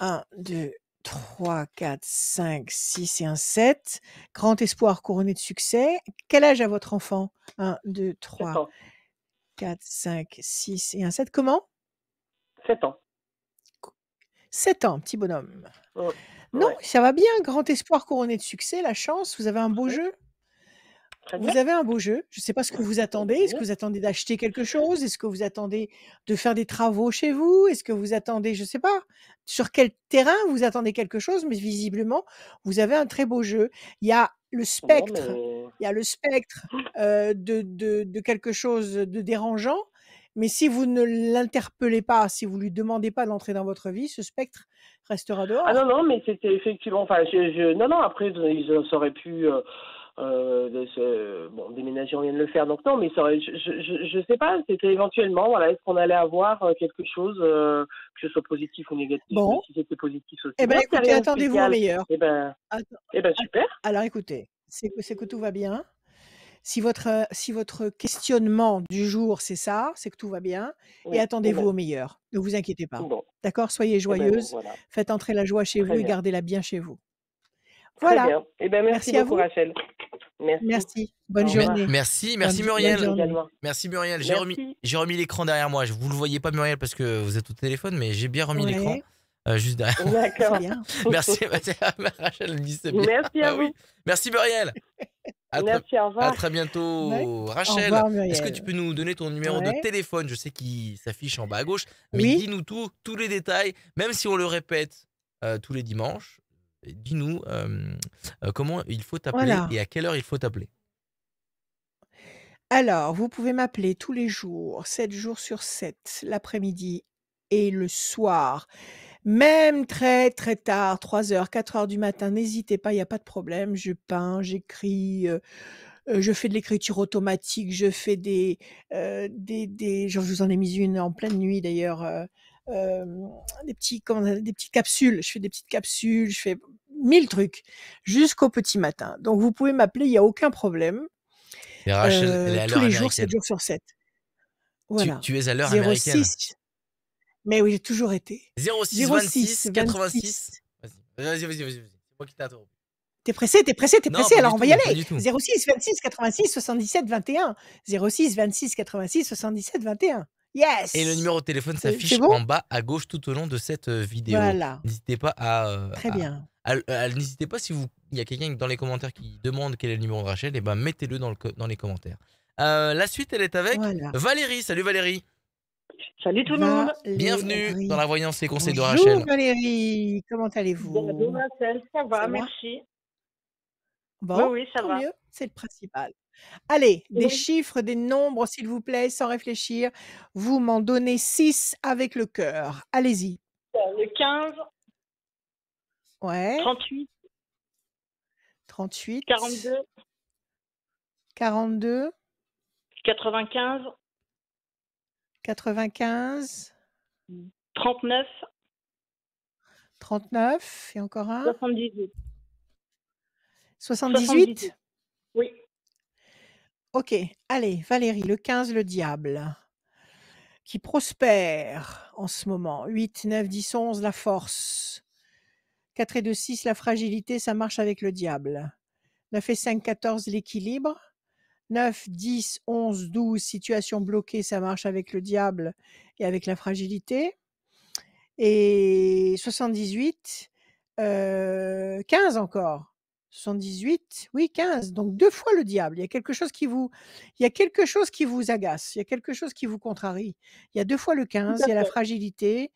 1, 2, 3, 4, 5, 6 et un 7. Grand espoir couronné de succès. Quel âge a votre enfant? 1, 2, 7 3, ans. 4, 5, 6 et un 7. Comment? 7 ans. 7 ans, petit bonhomme. Non, Ouais. ça va bien, grand espoir couronné de succès, la chance, vous avez un beau Ouais. jeu. Très bien. Vous avez un beau jeu. Je ne sais pas ce que vous attendez. Est-ce que Bien. vous attendez d'acheter quelque chose? Est-ce que vous attendez de faire des travaux chez vous? Est-ce que vous attendez, je ne sais pas, sur quel terrain vous attendez quelque chose? Mais visiblement, vous avez un très beau jeu. Il y a le Non, spectre, mais. il y a le spectre de quelque chose de dérangeant. Mais si vous ne l'interpellez pas, si vous lui demandez pas d'entrer dans votre vie, ce spectre restera Ah non, dehors. non, mais c'était effectivement. Enfin, non, non, après, ils auraient pu. Bon, déménager, on vient de le faire, donc non, mais ça aurait, je sais pas, c'était éventuellement, voilà, est-ce qu'on allait avoir quelque chose, que ce soit positif ou négatif, mais Bon, si c'était positif, c'est eh aussi ben bien, s'il n'y a écoutez, rien de attendez-vous au spécial, meilleur. eh ben, Att- super. Alors écoutez, c'est que tout va bien. Si votre questionnement du jour, c'est ça, c'est que tout va bien et Oui, attendez-vous au meilleur. Ne vous inquiétez pas. bon, D'accord? Soyez bon, joyeuse, voilà, faites entrer la joie chez vous très et bien, gardez-la bien chez vous. très Voilà. bien. Eh ben, merci Merci à beaucoup, vous. Rachel. Merci. Merci. Bonne Au revoir. journée. Merci, Bonne merci bonne Muriel. journée. Également. Merci Muriel. Merci. J'ai remis l'écran derrière moi. Vous le voyez pas Muriel parce que vous êtes au téléphone, mais j'ai bien remis l'écran Ouais, juste derrière. c'est D'accord. bien. Merci, Rachel me dit c'est bien. Merci à Ah oui. vous. Merci Muriel. Merci, au À revoir. très Ouais. bientôt. Au Rachel, revoir, est-ce que tu Muriel. peux nous donner ton numéro de Ouais. téléphone? Je sais qu'il s'affiche en bas à gauche, mais Oui. dis-nous tous les détails, même si on le répète tous les dimanches. Dis-nous comment il faut t'appeler Voilà. et à quelle heure il faut t'appeler. Alors, vous pouvez m'appeler tous les jours, 7 jours sur 7, l'après-midi et le soir. Même très, très tard, 3 heures, 4 heures du matin, n'hésitez pas, il y a pas de problème. Je peins, j'écris, je fais de l'écriture automatique, je fais je vous en ai mis une en pleine nuit d'ailleurs, des petites capsules. Je fais des petites capsules, je fais 1000 trucs jusqu'au petit matin. Donc vous pouvez m'appeler, il y a aucun problème, Et Rachel, elle est à tous l'heure les jours, 7 américaine. jours sur 7. Voilà. Tu es à l'heure américaine. 06 mais oui, j'ai toujours été. 06 06 26 26 86. Vas-y. C'est moi qui t'ai interrompu. Tu es pressé, Non, pas alors du on va y tout, pas aller. du tout. 06 26 86 77 21. 06 26 86 77 21. Yes! Et le numéro de téléphone C'est s'affiche bon? en bas à gauche tout au long de cette vidéo. Voilà. N'hésitez pas Très bien. n'hésitez pas si il y a quelqu'un dans les commentaires qui demande quel est le numéro de Rachel, et ben mettez-le dans les commentaires. La suite, elle est avec Voilà. Valérie. Salut Valérie. Salut tout le monde. Bienvenue dans la voyance et conseils de Bonjour Rachel. Valérie, comment Bonjour allez-vous? Rachel, ça va, Ça va? merci. Bon, oui, ça tant va. mieux, c'est le principal. Allez, des Oui. chiffres, des nombres, s'il vous plaît, sans réfléchir. Vous m'en donnez 6 avec le cœur. Allez-y. Le 15, Ouais, 38, 38, 42, 42, 95, 95, 39, 39 et encore un, 78. 78. 78. Oui. OK, allez, Valérie, le 15, le diable, qui prospère en ce moment. 8, 9, 10, 11, la force. 4 et 2, 6, la fragilité, ça marche avec le diable. 9 et 5, 14, l'équilibre. 9, 10, 11, 12, situation bloquée, ça marche avec le diable et avec la fragilité. Et 78, 15 encore. 78, oui 15, donc 2 fois le diable. Il y a quelque chose qui vous agace, il y a quelque chose qui vous contrarie. Il y a 2 fois le Tout 15, à il y a la fait. fragilité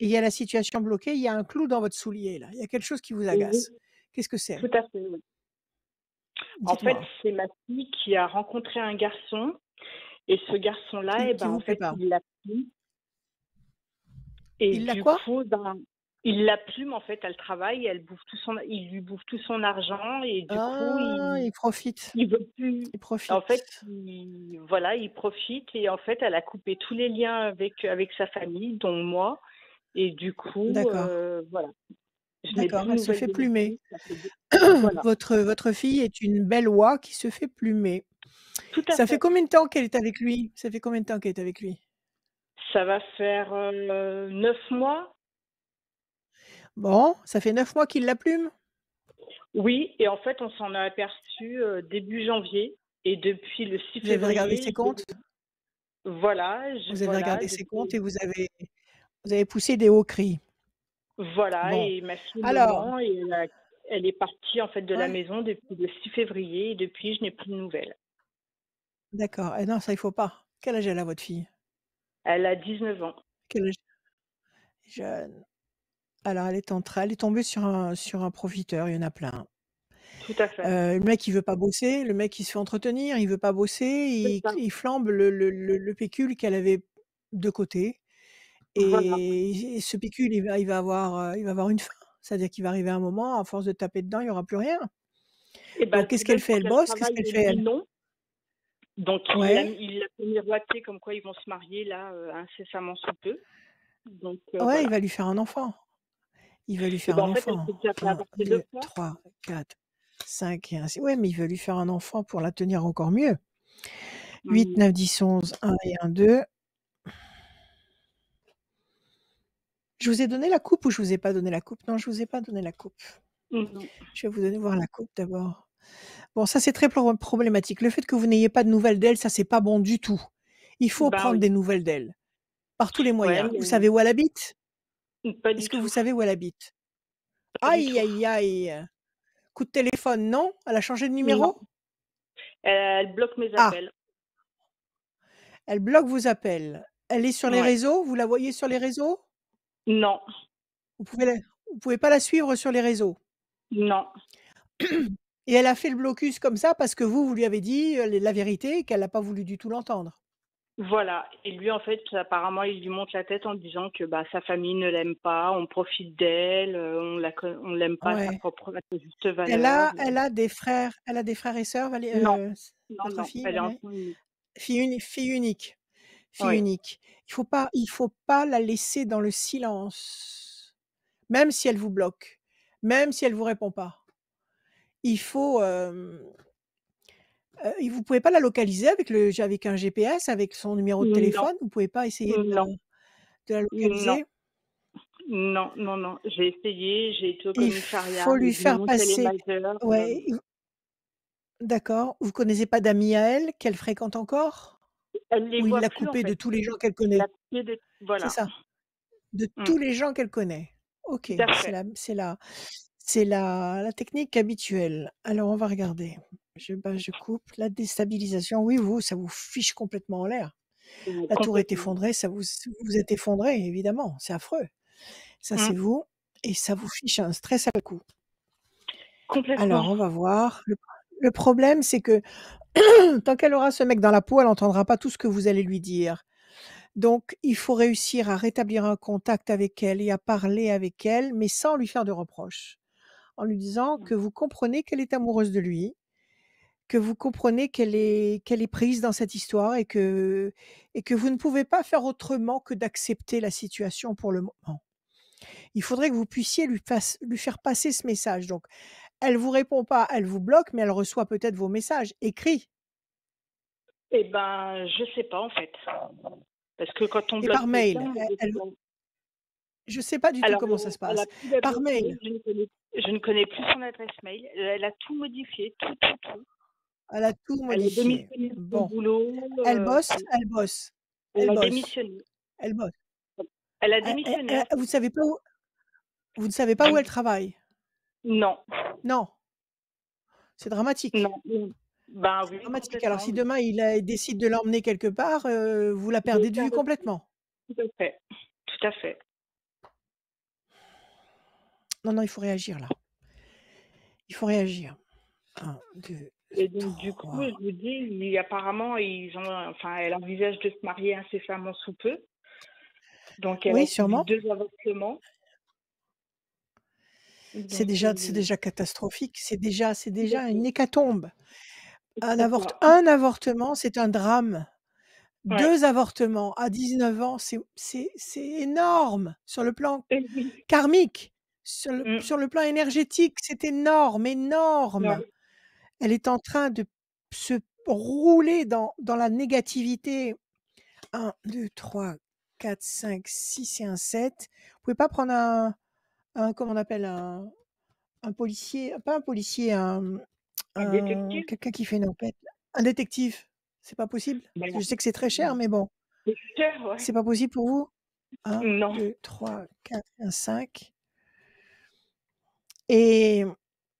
et il y a la situation bloquée, il y a un clou dans votre soulier là. Il y a quelque chose qui vous Oui, agace. Qu'est-ce que c'est? tout à fait, oui. En fait, Dites-moi. c'est ma fille qui a rencontré un garçon et ce garçon-là, Qui en vous plaît fait, pas? il l'a plu et Il l'a du quoi? coup, il la plume en fait, elle travaille, il lui bouffe tout son argent et du coup, Ah, il profite, il veut plus. il En fait, profite. voilà, il profite et en fait, elle a coupé tous les liens avec sa famille, dont moi. Et du coup, D'accord, voilà, je n'ai plus d'accord, de elle se nouvelles fait de ma plumer. fille. Voilà, Votre fille est une belle oie qui se fait plumer. tout à Ça fait fait. combien de temps qu'elle est avec lui? Ça fait combien de temps qu'elle est avec lui? Ça va faire 9 mois. Bon, ça fait 9 mois qu'il la plume? Oui, et en fait, on s'en a aperçu début janvier. Et depuis le 6 Vous avez regardé ses février, comptes? Vous avez voilà, regardé ses comptes et vous avez poussé des hauts cris. voilà, Bon, et ma fille me alors ment et elle est partie en fait de la ouais, maison depuis le 6 février et depuis, je n'ai plus de nouvelles. d'accord. Eh non, ça, il faut pas. Quel âge elle a votre fille? Elle a 19 ans. Quel âge? Jeune. Alors elle est tombée sur un profiteur, il y en a plein. Tout à fait. Le mec il veut pas bosser, le mec il se fait entretenir, il veut pas bosser, C'est ça. il flambe le pécule qu'elle avait de côté Voilà. et ce pécule il va avoir une fin. C'est-à-dire qu'il va arriver un moment, à force de taper dedans, il y aura plus rien. Et ben, Donc le qu'est-ce qu'elle problème, fait? c'est Elle qu'elle bosse? Qu'est-ce travaille qu'elle et fait lui elle? non. Donc Ouais, il l'a fait miroiter comme quoi ils vont se marier là, incessamment sous peu. Donc ouais, il voilà. va lui faire un enfant. Il va lui Et faire ben, un en fait, elle enfant. s'est déjà fait 1, avorter 2 2, fois. 3, 4, 5 et ainsi ouais, mais il veut lui faire un enfant pour la tenir encore mieux. 8, Mmh. 9, 10, 11, 1 et 1, 2. Je vous ai donné la coupe ou je vous ai pas donné la coupe? Non, je vous ai pas donné la coupe. Mmh. Je vais vous donner voir la coupe d'abord. Bon, ça, c'est très problématique. Le fait que vous n'ayez pas de nouvelles d'elle, ça, c'est pas bon du tout. Il faut Ben prendre oui. des nouvelles d'elle, par tous les Ouais, moyens. Vous mais savez où elle habite? pas Est-ce du que vous tout, savez où elle habite? pas du Aïe, tout. aïe, aïe. Coup de téléphone, non? Elle a changé de Non, numéro? elle bloque mes Ah, appels. elle bloque vos appels. Elle est sur les Ouais. réseaux? Vous la voyez sur les réseaux? Non, Vous pouvez la vous pouvez pas la suivre sur les réseaux? non. Et elle a fait le blocus comme ça parce que vous lui avez dit, la vérité et qu'elle a pas voulu du tout l'entendre? Voilà, et lui, en fait, apparemment, il lui monte la tête en disant que, bah, sa famille ne l'aime pas, on profite d'elle, on l'aime pas Ouais. à sa juste valeur. Elle a des frères et sœurs, Non, non, votre non, fille, elle est Valérie? enfant unique. Fille unique, fille Oui, unique. Il faut pas la laisser dans le silence, même si elle vous bloque, même si elle vous répond pas. Il faut, vous pouvez pas la localiser avec un GPS, avec son numéro de non, téléphone? Vous pouvez pas essayer non, de la non, localiser? non, non, non. J'ai essayé, j'ai été au Il commissariat, faut ils lui disent faire non, qu'elle est passer majeure. ouais, d'accord. Vous connaissez pas d'amis à elle, qu'elle fréquente encore? Elle les Ou il voit l'a plus, en coupée de fait. tous les gens qu'elle Il connaît? l'a coupé de C'est voilà. ça? De Mmh, tous les gens qu'elle connaît? OK, tout à fait. c'est la technique habituelle. Alors on va regarder. Je coupe la déstabilisation. Oui, vous, ça vous fiche complètement en l'air. La tour est Complètement. effondrée, vous êtes effondré évidemment, c'est affreux. Ça, Mmh. c'est vous et ça vous fiche un stress à coup. Complètement. Alors, on va voir. Le problème, c'est que tant qu'elle aura ce mec dans la peau, elle n'entendra pas tout ce que vous allez lui dire. Donc, il faut réussir à rétablir un contact avec elle et à parler avec elle, mais sans lui faire de reproches. En lui disant Mmh. que vous comprenez qu'elle est amoureuse de lui, que vous comprenez qu'elle est prise dans cette histoire et que vous ne pouvez pas faire autrement que d'accepter la situation pour le moment. Il faudrait que vous puissiez lui faire passer ce message. Donc, elle vous répond pas, elle vous bloque, mais elle reçoit peut-être vos messages écrits Et ben, je sais pas, en fait. Parce que quand on et par bloque mail. quelqu'un, Je sais pas du tout alors, comment ça se elle a passe. plus Par d'adresse mail. mail, je ne connais plus son adresse mail. Elle a tout modifié, tout, tout, tout. Elle a tout Elle a modifié. démissionné de son Bon, boulot, elle bosse, tout. elle bosse, Elle elle a bosse, démissionné. elle bosse. Elle a démissionné, en fait. Vous ne savez pas où elle travaille? Non, Non, c'est dramatique. non, ben C'est oui, dramatique. Alors complètement, si oui. demain il décide de l'emmener quelque part, vous la Je vais perdez de faire vue de complètement. tout à fait. Tout à fait. Non, non, il faut réagir là. Il faut réagir. 1, 2, Et donc, du coup, 3. je vous dis, apparemment, elle envisage de se marier incessamment sous peu. Donc, elle a Oui, subi sûrement. 2 avortements. C'est Donc, déjà catastrophique. C'est tout à déjà une fait. hécatombe. C'est ça. Un avortement, c'est un drame. Ouais. 2 avortements à 19 ans, c'est énorme sur le plan Et oui. karmique, Mmh. sur le plan énergétique, c'est énorme, énorme. Ouais. Elle est en train de se rouler dans la négativité. 1, 2, 3, 4, 5, 6 et un 7. Vous pouvez pas prendre comment on appelle, un policier, pas un policier, Un détective? quelqu'un qui fait une enquête, un détective? C'est pas possible? Ben, Je sais que c'est très cher, mais bon, c'est cher, ouais. c'est pas possible pour vous? Un, Non. 2, 3, 4 et un 5. Et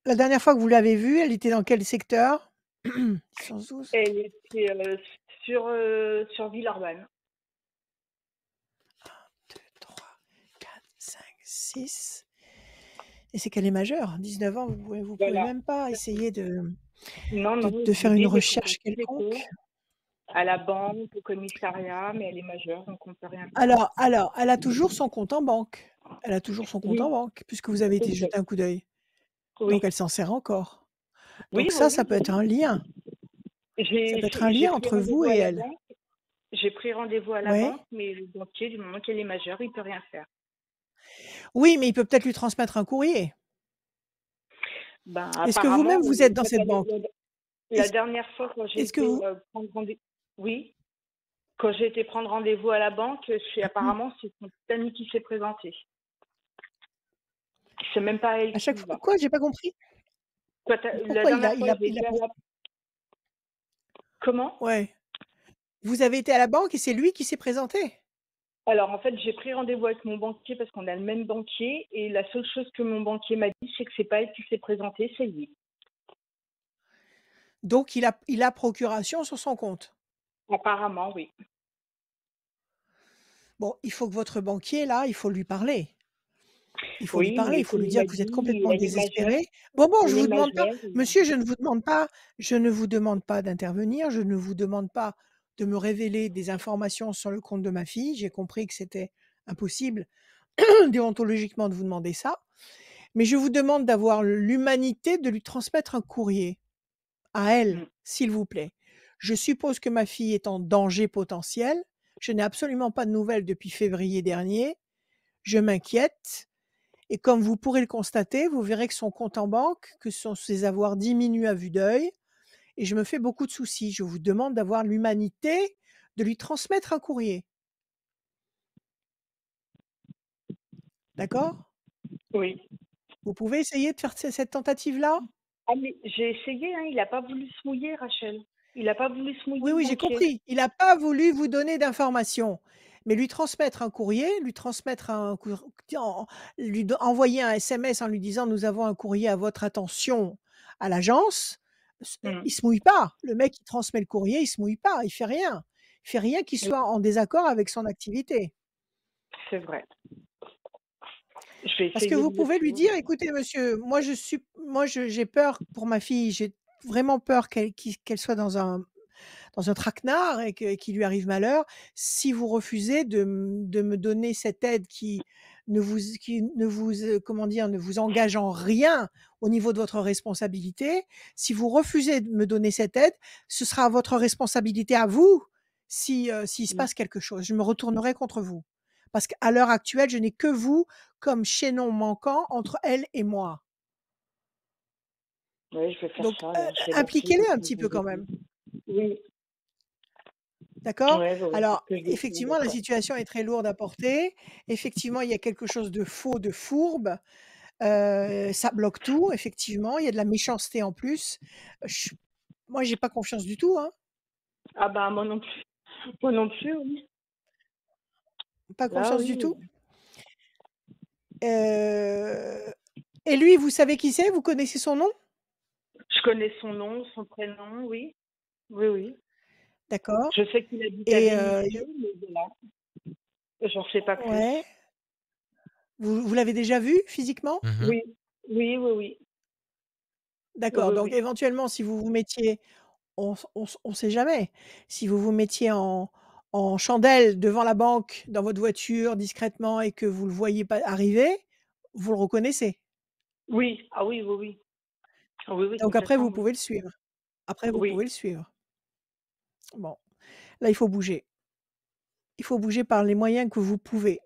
la dernière fois que vous l'avez vue, elle était dans quel secteur? 612. Elle était, sur Villeurbanne. 2, 3, 4, 5, 6. Et c'est qu'elle est majeure. 19 ans, vous pouvez Voilà. même pas essayer Non, non, de je vous faire une dis, j'ai recherche contacté les quelconque? cours, à la banque, au commissariat, mais elle est majeure, donc on ne peut rien faire. Alors, elle a toujours son compte en banque. Elle a toujours son compte en Oui, banque, puisque vous avez été OK. jeter un coup d'œil. Donc Oui. elle s'en sert encore. Oui, Donc oui, ça peut oui. être un lien. Ça peut être un J'ai lien pris entre vous rendez-vous et à la elle. banque. J'ai pris rendez-vous à la Ouais. banque, mais le banquier, du moment qu'elle est majeure, il peut rien faire. Oui, mais il peut peut-être lui transmettre un courrier. Ben, Est-ce que apparemment, vous-même vous êtes dans cette banque? la Est-ce dernière fois quand j'ai est-ce que été vous prendre rendez-vous, oui, quand j'ai été prendre rendez-vous à la banque, Mmh. apparemment, c'est son petit ami qui s'est présenté. C'est même pas elle À qui chaque y fois va. quoi? J'ai pas compris. La Pourquoi dernière fois, j'ai il a été à la... Comment? ouais. Vous avez été à la banque et c'est lui qui s'est présenté? Alors, en fait, j'ai pris rendez-vous avec mon banquier parce qu'on a le même banquier et la seule chose que mon banquier m'a dit, c'est que c'est pas elle qui s'est présentée, c'est lui. Donc il a procuration sur son compte. Apparemment, oui. Bon, il faut que votre banquier là, il faut lui parler. Il faut lui Oui, parler, mais il faut comme lui il dire m'a que vous êtes dit, complètement elle est majeure. désespéré. Bon, je Elle est vous demande pas majeure. monsieur, je ne vous demande pas d'intervenir, je ne vous demande pas de me révéler des informations sur le compte de ma fille. J'ai compris que c'était impossible déontologiquement de vous demander ça, mais je vous demande d'avoir l'humanité de lui transmettre un courrier à elle, Mm. s'il vous plaît. Je suppose que ma fille est en danger potentiel. Je n'ai absolument pas de nouvelles depuis février dernier. Je m'inquiète. Et comme vous pourrez le constater, vous verrez que son compte en banque, que ses avoirs diminuent à vue d'œil et je me fais beaucoup de soucis. Je vous demande d'avoir l'humanité de lui transmettre un courrier. D'accord? Oui. Vous pouvez essayer de faire cette tentative-là? Ah, mais j'ai essayé, hein, il n'a pas voulu se mouiller, Rachel. Il n'a pas voulu se mouiller, Oui, le oui, j'ai banquier. compris. Il n'a pas voulu vous donner d'informations. Mais lui transmettre un courrier, lui transmettre envoyer un SMS en lui disant: «Nous avons un courrier à votre attention à l'agence», Mm. il se mouille pas. Le mec, il transmet le courrier, il se mouille pas, il fait rien. Il fait rien qui Oui, soit en désaccord avec son activité. c'est vrai. Je vais Parce que essayer vous de le pouvez lui faire. dire: «Écoutez monsieur, moi moi, j'ai peur pour ma fille, j'ai vraiment peur qu'elle soit dans un traquenard et qu'il lui arrive malheur. Si vous refusez de me donner cette aide qui ne vous, comment dire, ne vous engage en rien au niveau de votre responsabilité, si vous refusez de me donner cette aide, ce sera votre responsabilité à vous s'il se Mmh. passe quelque chose. Je me retournerai contre vous. Parce qu'à l'heure actuelle, je n'ai que vous comme chaînon manquant entre elle et moi. Oui, je vais faire Donc, ça alors. Je vais l'appeler impliquez-le et un puis petit je peu vais quand dire. même. Oui, D'accord? ouais, ouais, ouais, c'est ce Alors, que je vais faire, effectivement, la d'accord. situation est très lourde à porter. Effectivement, il y a quelque chose de faux, de fourbe. Ça bloque tout, effectivement. Il y a de la méchanceté en plus. Je Moi, j'ai pas confiance du tout, hein. Ah bah, moi non plus. Moi non plus, oui. Pas Là, confiance du oui. tout. Heu et lui, vous savez qui c'est? Vous connaissez son nom? Je connais son nom, son prénom, oui. Oui, oui. D'accord Je sais qu'il habite à et Vénissieux, mais voilà, j'en sais pas plus. ouais. Vous l'avez déjà vu physiquement? Mmh. Oui, oui, oui, oui. D'accord, Oui, donc oui. éventuellement, si vous vous mettiez on sait jamais. Si vous vous mettiez en chandelle devant la banque, dans votre voiture, discrètement et que vous le voyez pas arriver, vous le reconnaissez. Oui, ah oui, oui, oui. Ah oui, oui, Donc après, complètement, vous oui. pouvez le suivre. Après, vous Oui, pouvez le suivre. Bon, là, il faut bouger. Il faut bouger par les moyens que vous pouvez.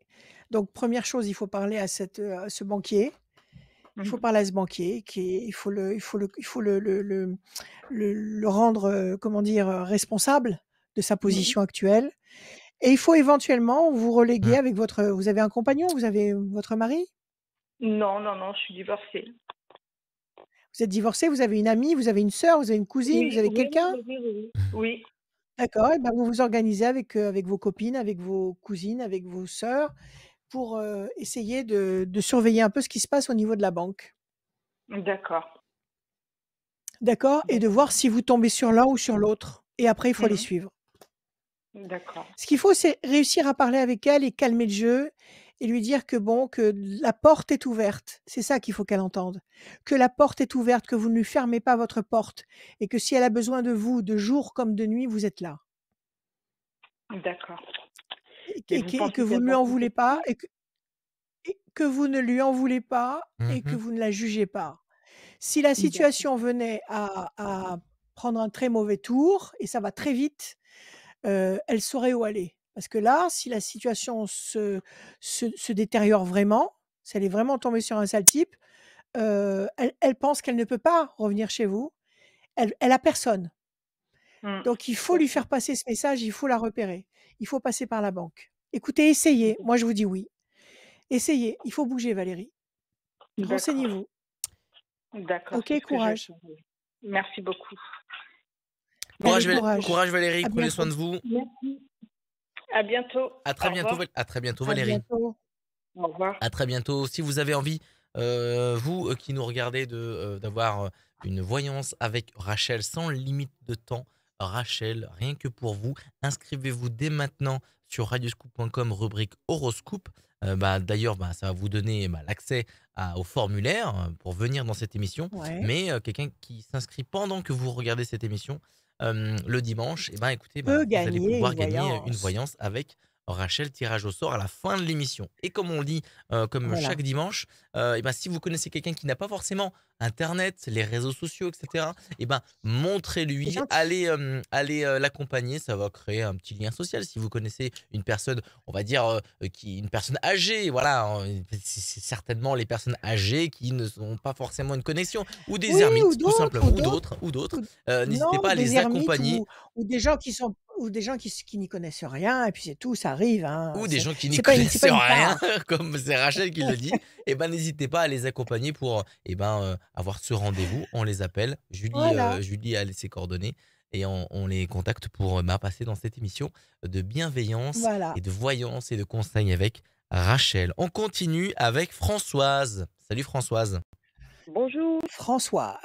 Donc première chose, il faut parler à ce banquier. Il faut mmh, parler à ce banquier il faut le rendre, comment dire? Responsable de sa mmh. position actuelle. Et il faut éventuellement vous reléguer Mmh. avec vous avez un compagnon? Vous avez votre mari? Non, non, non, je suis divorcée. Vous êtes divorcé? Vous avez une amie? Vous avez une sœur? Vous avez une cousine? Vous Oui, avez oui, oui, quelqu'un? oui, oui, oui, oui. Mmh. Oui, D'accord et ben, vous vous organisez avec vos copines, avec vos cousines, avec vos sœurs pour, essayer de surveiller un peu ce qui se passe au niveau de la banque. d'accord, D'accord? Et de d'accord. voir si vous tombez sur l'un ou sur l'autre et après il faut les Mmh, suivre. d'accord, Ce qu'il faut, c'est réussir à parler avec elle et calmer le jeu et lui dire que bon, que la porte est ouverte. C'est ça qu'il faut qu'elle entende. Que la porte est ouverte, que vous ne lui fermez pas votre porte et que si elle a besoin de vous, de jour comme de nuit, vous êtes là. d'accord. Et Et et vous que et que pensez vous qu'elle ne lui va en voulez pas s'écouter? et que vous ne lui en voulez pas et que Mmh. vous ne la jugez pas. Si la D'accord, situation venait à prendre un très mauvais tour et ça va très vite, elle saurait où aller. Parce que là, si la situation se détériore vraiment, si elle est vraiment tombée sur un sale type, elle pense qu'elle ne peut pas revenir chez vous. Elle a personne. mmh, Donc il tout faut à lui fait. faire passer ce message, il faut la repérer. Il faut passer par la banque. Écoutez, essayez. Moi, je vous dis oui. Essayez. Il faut bouger, Valérie. D'accord, Renseignez-vous. d'accord, c'est OK? ce que je vais Courage. faire, oui. Merci beaucoup. Allez, Merci beaucoup. courage. Courage Valérie, À prenez soin bientôt. de vous. Merci. À bientôt. À très Au bientôt revoir. à très bientôt À Valérie. bientôt. Au revoir. À très bientôt. Si vous avez envie, vous, qui nous regardez d'avoir, une voyance avec Rachel sans limite de temps, Rachel, rien que pour vous, inscrivez-vous dès maintenant sur radioscoop.com rubrique horoscope. D'ailleurs, ça va vous donner, l'accès au formulaire, pour venir dans cette émission. Ouais. Mais, quelqu'un qui s'inscrit pendant que vous regardez cette émission, le dimanche écoutez, Peut vous allez gagner une pouvoir gagner, une voyance. voyance avec Rachel, tirage au sort à la fin de l'émission. Et comme on le dit, comme Voilà. chaque dimanche, si vous connaissez quelqu'un qui n'a pas forcément internet, les réseaux sociaux, et cetera, C'est montrez-lui, gentil. allez, l'accompagner, ça va créer un petit lien social. Si vous connaissez une personne, on va dire, une personne âgée, voilà, c'est certainement les personnes âgées qui ne sont pas forcément une connexion ou des Oui, ermites tout simplement ou ou d'autres, non, n'hésitez pas à des les ermites accompagner ou des gens qui n'y connaissent rien et puis c'est tout, ça arrive, hein, ou des gens qui n'y c'est connaissent pas une rien, tare. comme c'est Rachel qui le dit, n'hésitez pas à les accompagner pour, avoir ce rendez-vous. On les appelle. Voilà, Julie a ses coordonnées et on les contacte pour, passer dans cette émission de bienveillance voilà. et de voyance et de conseils avec Rachel. On continue avec Françoise. Salut Françoise. Bonjour, Françoise.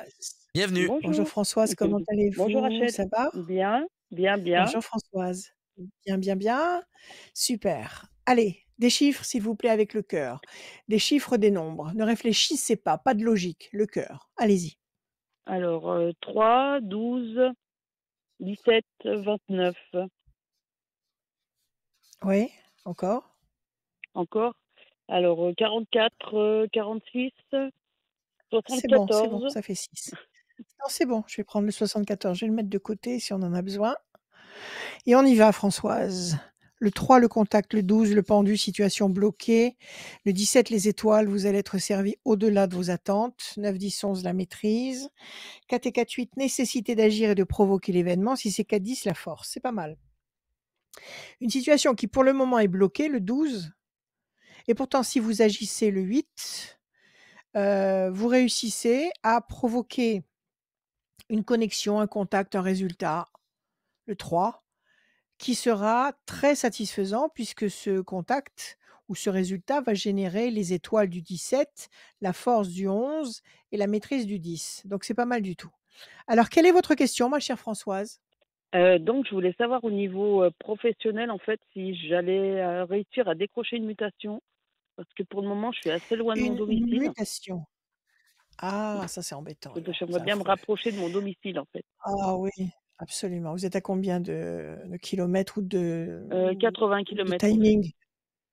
Bienvenue. Bonjour bonjour. Françoise, comment Bonjour allez-vous? Rachel. Ça va? Bien, bien, bien. Bonjour Françoise. Bien, bien, bien. Super. Allez, Des chiffres, s'il vous plaît, avec le cœur. Des chiffres, des nombres. Ne réfléchissez pas de logique, le cœur. Allez-y. Alors, 3, 12, 17, 29. Oui, encore? Encore. Alors, 44, 46, C'est bon, 74. ça fait 6. Non, c'est bon, je vais prendre le 74, je vais le mettre de côté si on en a besoin. Et on y va, Françoise. Le 3, le contact, le 12, le pendu, situation bloquée. Le 17, les étoiles, vous allez être servi au-delà de vos attentes. 9, 10, 11, la maîtrise. 4 et 4, 8, nécessité d'agir et de provoquer l'événement. 6 et 4, 10, la force. C'est pas mal. Une situation qui, pour le moment, est bloquée, le 12. Et pourtant, si vous agissez le 8, vous réussissez à provoquer une connexion, un contact, un résultat, le 3, qui sera très satisfaisant puisque ce contact ou ce résultat va générer les étoiles du 17, la force du 11 et la maîtrise du 10. Donc c'est pas mal du tout. Alors quelle est votre question, ma chère Françoise? Donc, je voulais savoir au niveau professionnel, en fait, si j'allais réussir à décrocher une mutation. Parce que pour le moment, je suis assez loin de mon Une domicile. mutation. Ah, ça c'est embêtant Donc, alors, j'aimerais c'est bien me affreux. rapprocher de mon domicile, en fait. Ah oui, absolument. Vous êtes à combien de kilomètres ou 80 de km, en fait. timing?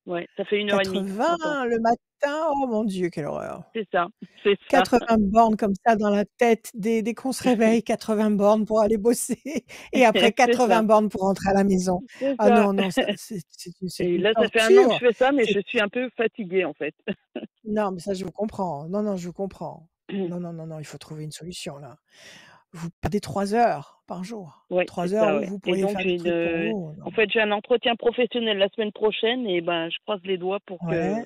Ouais, ça fait 1h30 en temps. 80 le matin? Oh mon Dieu, quelle horreur. C'est ça, c'est ça. 80 bornes comme ça dans la tête dès qu'on se réveille, 80 bornes pour aller bosser et après C'est ça, 80 bornes pour rentrer à la maison. c'est Ah ça. non, ça c'est Et une là, ça fait 1 an que je torture. fais ça, mais C'est je suis un peu fatiguée, en fait. Non, mais ça je vous comprends. Non, je vous comprends. Non, il faut trouver une solution là. Vous perdez 3 heures par jour. Ouais, c'est 3 heures ça, où ouais. vous Et pourriez donc, faire des trucs pour vous. en Non. fait, j'ai un entretien professionnel la semaine prochaine et ben, je croise les doigts pour que Ouais,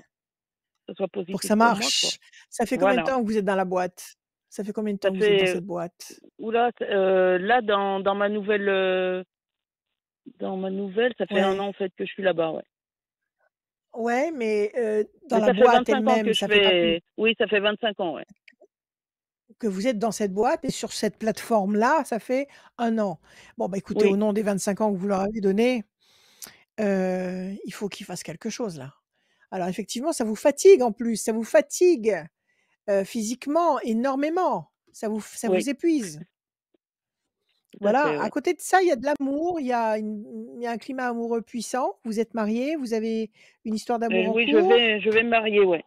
ça soit pour que positif ça pour moi, quoi. marche. Ça fait combien de Voilà. temps que vous êtes dans la boîte? Ça fait combien de Ça temps que vous êtes dans fait, cette boîte? oula, là, dans ma nouvelle, ça fait 1 Ouais. an, en fait, que je suis là-bas, ouais. Ouais, mais dans Mais la ça fait boîte 25 ans que elle-même, je ça fait pas plus fais, oui, ça fait 25 ans, ouais. que vous êtes dans cette boîte et sur cette plateforme-là, ça fait 1 an. Bon, bah, écoutez, au Oui, nom des 25 ans que vous leur avez donnés, il faut qu'ils fassent quelque chose là. Alors effectivement, ça vous fatigue en plus, ça vous fatigue, physiquement énormément. Ça oui, vous épuise. tout à fait, Voilà, à ouais. côté de ça, il y a de l'amour, il y a un climat amoureux puissant. Vous êtes mariés, vous avez une histoire d'amour en Oui, cours. je vais me marier, ouais.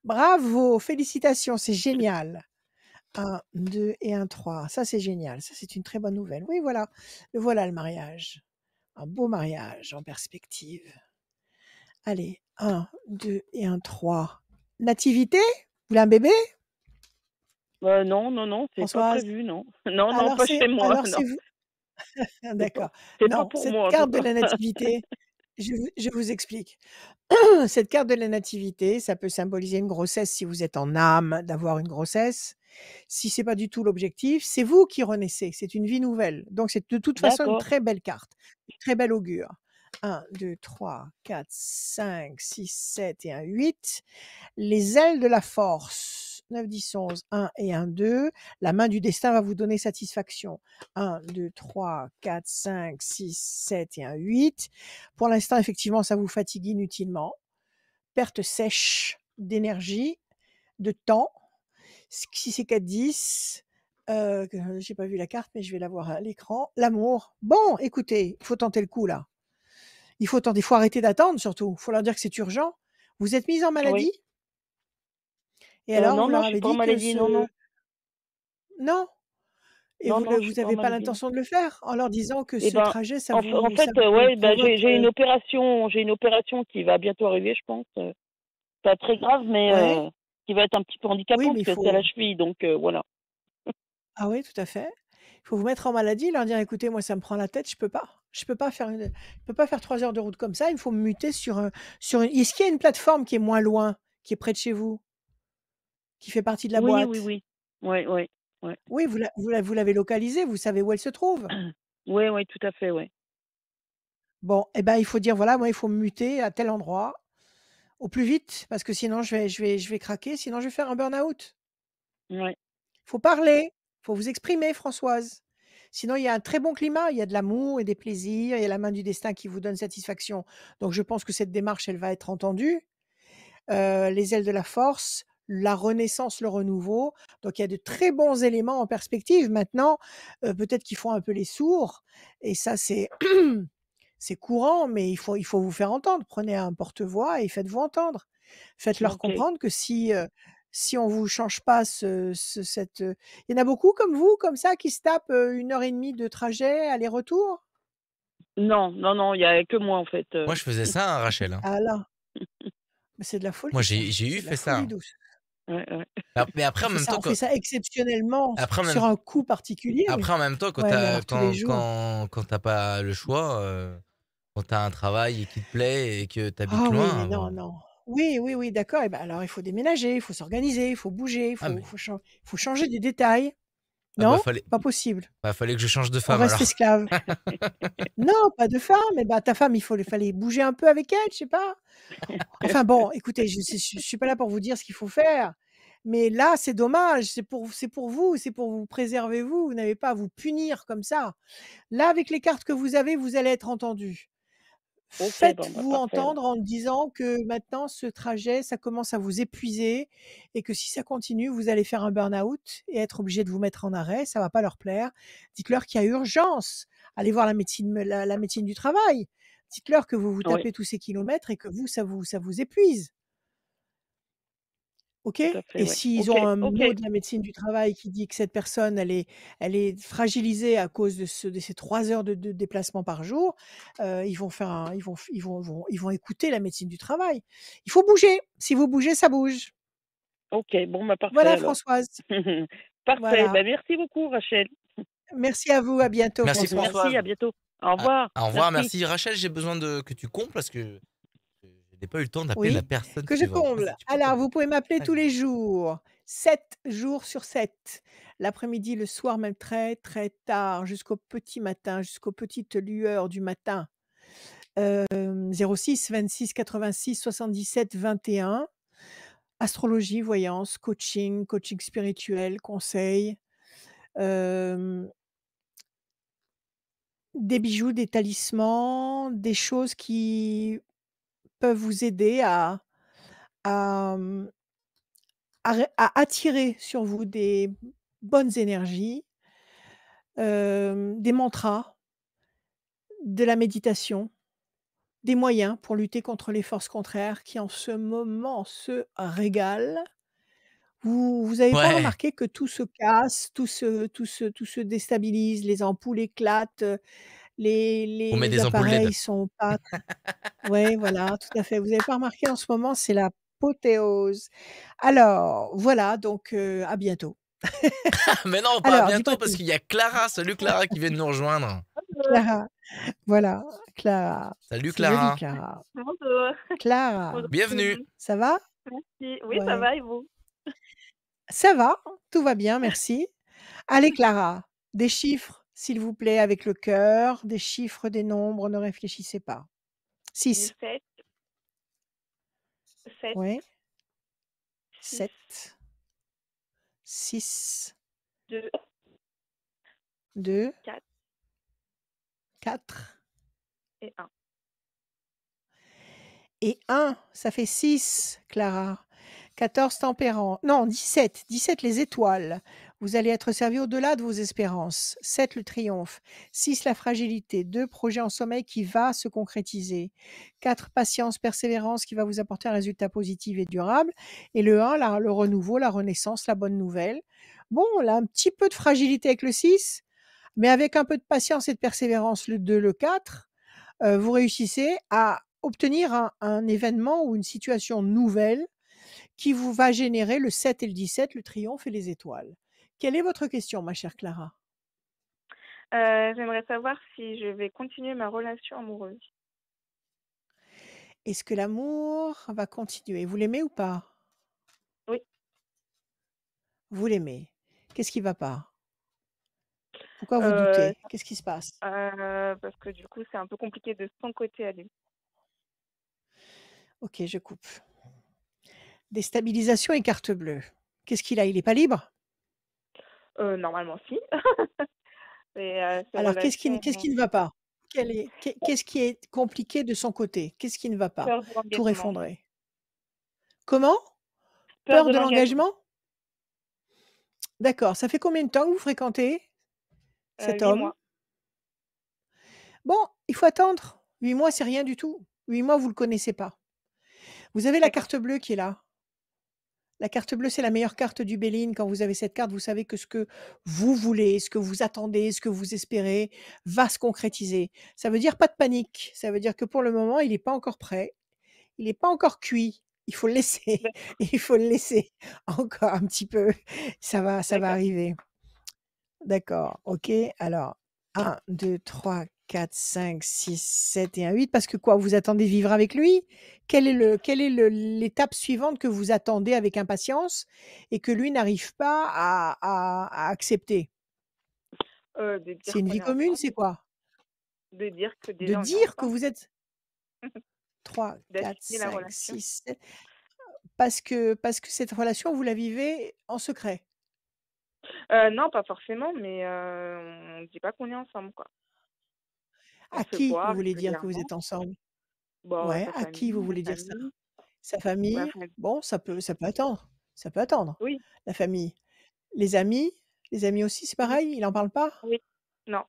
Bravo, félicitations, c'est génial. 1, 2 et 1, 3. Ça, c'est génial. Ça, c'est une très bonne nouvelle. Oui, voilà. Le voilà le mariage. Un beau mariage en perspective. Allez, 1, 2 et 1, 3. Nativité? Vous voulez un bébé, Non, non, non, c'est pas Françoise? prévu, non. Non, non, pas chez moi, Alors non. c'est vous. C'est pas, D'accord. c'est pas Non, pour cette moi, en tout carte de cas. la nativité, je vous explique. Cette carte de la nativité, ça peut symboliser une grossesse si vous êtes en âme d'avoir une grossesse. Si c'est pas du tout l'objectif, c'est vous qui renaissez, c'est une vie nouvelle. Donc c'est de toute façon une D'accord. très belle carte, une très belle augure. 1, 2, 3, 4, 5, 6, 7 et un 8. Les ailes de la force, 9, 10, 11, 1 et 1, 2. La main du destin va vous donner satisfaction. 1, 2, 3, 4, 5, 6, 7 et un 8. Pour l'instant, effectivement, ça vous fatigue inutilement. Perte sèche d'énergie, de temps. Si c'est 4, 10, j'ai pas vu la carte, mais je vais la voir à l'écran. L'amour. Bon, écoutez, il faut tenter le coup là. Il faut arrêter d'attendre surtout. Il faut leur dire que c'est urgent. Vous êtes mise en Oui. maladie et alors Non, vous non, leur je suis avez pas en dit que maladie, non, non. non? Et Non, non, je suis vous pas en avez pas maladie. l'intention de le faire? En leur disant que Eh ce ben, trajet, en fait, ça vous ouais, ben, provoque, j'ai une opération qui va bientôt arriver, je pense. Pas très grave, mais ouais, qui va être un petit peu oui, handicapant mais parce il que c'est à la faut cheville, donc voilà. ah oui, tout à fait. Il faut vous mettre en maladie, leur dire: «Écoutez, moi, ça me prend la tête, je peux pas faire 3 heures de route comme ça, il me faut me muter sur une». Est-ce qu'il y a une plateforme qui est moins loin, qui est près de chez vous, qui fait partie de la Oui, oui, boîte? oui. Ouais, ouais, ouais. Oui, vous l'avez localisée, vous savez où elle se trouve? Ouais, ouais, tout à fait, ouais. Bon, eh ben, il faut dire: «Voilà, moi, il faut me muter à tel endroit, au plus vite, parce que sinon je vais craquer, sinon je vais faire un burn-out». Ouais. Faut parler, faut vous exprimer, Françoise. Sinon, il y a un très bon climat, il y a de l'amour et des plaisirs, il y a la main du destin qui vous donne satisfaction. Donc je pense que cette démarche, elle va être entendue. Les ailes de la force, la renaissance, le renouveau. Donc il y a de très bons éléments en perspective. Maintenant, peut-être qu'ils font un peu les sourds et ça c'est c'est courant, mais il faut vous faire entendre. Prenez un porte-voix et faites-vous entendre. Faites-leur Ok. comprendre que si on vous change pas il y en a beaucoup comme vous, comme ça, qui se tapent, 1 heure et demie de trajet aller-retour? Non, non, non, il y a que moi en fait. Moi, je faisais ça, hein, Rachel, hein. Ah là, mais c'est de la Moi, folie ça, j'ai c'est eu de la fait ça, folie hein. douce. Ouais, ouais. Mais après, en même temps, On fait ça exceptionnellement après, en même, sur un coup particulier, mais après, en même temps, ouais, mais alors tous les jours. quand t'as pas le choix, quand t'as un travail et qui te plaît et que t'habites Ah oui, mais loin, non, bon. non. Oui, oui, oui, d'accord et ben, alors il faut déménager, il faut s'organiser, il faut bouger, Ah, mais, il faut changer des détails. ah bah, Non? Pas possible. fallait que je change de On femme reste alors. esclave. Non, pas de femme, et bah, ta femme, fallait bouger un peu avec elle, je sais pas. Enfin bon, écoutez, je suis pas là pour vous dire ce qu'il faut faire, mais là, c'est dommage, c'est pour vous, c'est pour vous préserver vous, vous n'avez pas à vous punir comme ça. Là, avec les cartes que vous avez, vous allez être entendu. Ok, bon, bah Faites-vous parfait alors. entendre en disant que maintenant ce trajet, ça commence à vous épuiser et que si ça continue, vous allez faire un burn-out et être obligé de vous mettre en arrêt, ça va pas leur plaire. Dites-leur qu'il y a urgence. Allez voir la médecine du travail. Dites-leur que vous vous Oui, tapez tous ces kilomètres et que vous, ça vous épuise. OK? tout à fait, Et ouais. s'ils Ok, ont un ok, mot de la médecine du travail qui dit que cette personne, elle est fragilisée à cause de ces 3 heures de déplacement par jour, ils vont faire un ils vont écouter la médecine du travail. Il faut bouger. Si vous bougez, ça bouge. ok, bon, bah parfait Voilà alors. Françoise. Parfait, Voilà. bah merci beaucoup Rachel. Merci à vous, à bientôt Merci, Françoise. Merci, Françoise. à bientôt. Au Ah, revoir. au revoir, Merci. merci. Rachel, j'ai besoin que tu comptes parce que je n'ai pas eu le temps d'appeler la Oui, personne que je suivante. comble. Vas-y, tu peux Alors, combler. vous pouvez m'appeler tous Vas-y. les jours, 7 jours sur 7. L'après-midi, le soir, même très, très tard, jusqu'au petit matin, jusqu'aux petites lueurs du matin. 06 26 86 77 21. Astrologie, voyance, coaching, coaching spirituel, conseil, hem, des bijoux, des talismans, des choses qui peuvent vous aider à, mmh, à attirer sur vous des bonnes énergies, des mantras, de la méditation, des moyens pour lutter contre les forces contraires qui, en ce moment, se régalent. Vous avez pas Ouais, remarqué que tout se casse, tout se déstabilise, les ampoules éclatent, on met les des ampoules LED. appareils sont pas ouais, voilà, tout à fait. Vous avez pas remarqué en ce moment, c'est l'apothéose. Alors, voilà, donc à bientôt. Mais non, pas à Alors, dis-moi bientôt parce tout. qu'il y a Clara. Salut Clara qui vient de nous rejoindre. Clara, voilà, Clara, Salut c'est joli Clara. Clara. Bonjour. Clara, Bonjour tout le Bienvenue. monde. ça va? Merci. Oui, ça Ouais. va et vous? Ça va, tout va bien, merci. Allez Clara, des chiffres, s'il vous plaît, avec le cœur, des chiffres, des nombres, ne réfléchissez pas. Du 6, 7, 7, oui, 6, 7, 6, 2, 2, 4 4 et 1. et 1, ça fait 6, Clara. 14 tempérance. Non, 17. 17 les étoiles. Vous allez être servi au-delà de vos espérances. 7 le triomphe. 6 la fragilité. 2 projet en sommeil qui va se concrétiser. 4 patience, persévérance qui va vous apporter un résultat positif et durable. Et le 1, le renouveau, la renaissance, la bonne nouvelle. Bon, là, un petit peu de fragilité avec le 6, mais avec un peu de patience et de persévérance, le 2, le 4, vous réussissez à obtenir un événement ou une situation nouvelle qui vous va générer le 7 et le 17, le triomphe et les étoiles. Quelle est votre question, ma chère Clara? J'aimerais savoir si je vais continuer ma relation amoureuse. Est-ce que l'amour va continuer? Vous l'aimez ou pas? Oui, Vous l'aimez. Qu'est-ce qui va pas? Pourquoi vous heu, doutez? Qu'est-ce qui se passe? parce que du coup, c'est un peu compliqué de son côté à lui. OK, je coupe. Déstabilisation et carte bleue. Qu'est-ce qu'il a? Il est pas libre? Normalement si. Ces Alors qu'est-ce relations, qui ne va pas? Qu'est-ce qui est compliqué de son côté? Qu'est-ce qui ne va pas? peur de Tout l'engagement. effondré. Comment? Peur Peur de de l'engagement. l'engagement? D'accord. Ça fait combien de temps que vous fréquentez cet 8 homme? mois. Bon, il faut attendre. 8 mois, c'est rien du tout. 8 mois, vous le connaissez pas. Vous avez la D'accord. carte bleue qui est là. La carte bleue, c'est la meilleure carte du Béline. Quand vous avez cette carte, vous savez que ce que vous voulez, ce que vous attendez, ce que vous espérez va se concrétiser. Ça veut dire pas de panique. Ça veut dire que pour le moment, il n'est pas encore prêt. Il n'est pas encore cuit. Il faut le laisser. D'ac Il faut le laisser encore un petit peu. Ça va d'accord. arriver. D'accord, OK. Alors 1, 2, 3, 4, 5, 6, 7 et un 8 parce que quoi? Vous attendez vivre avec lui? Quelle est l'étape suivante que vous attendez avec impatience et que lui n'arrive pas à accepter? De C'est dire une qu'on vie est commune, c'est ensemble, quoi? de dire que De déjà on est dire que ensemble, vous êtes 3, 4, d'assumer la 5, relation. 6, 7 parce que cette relation, vous la vivez en secret? Non, pas forcément, mais on dit pas qu'on est ensemble, quoi. On À se qui vous voit voulez dire que vous régulièrement. êtes ensemble? Bah, Ouais, sa à qui vous famille, ma voulez dire ça? famille, Sa ma famille? famille. Bon, ça peut attendre. Ça peut attendre, Oui, la famille. Les amis? Les amis aussi, c'est oui, pareil? Il en parle pas? oui. Non,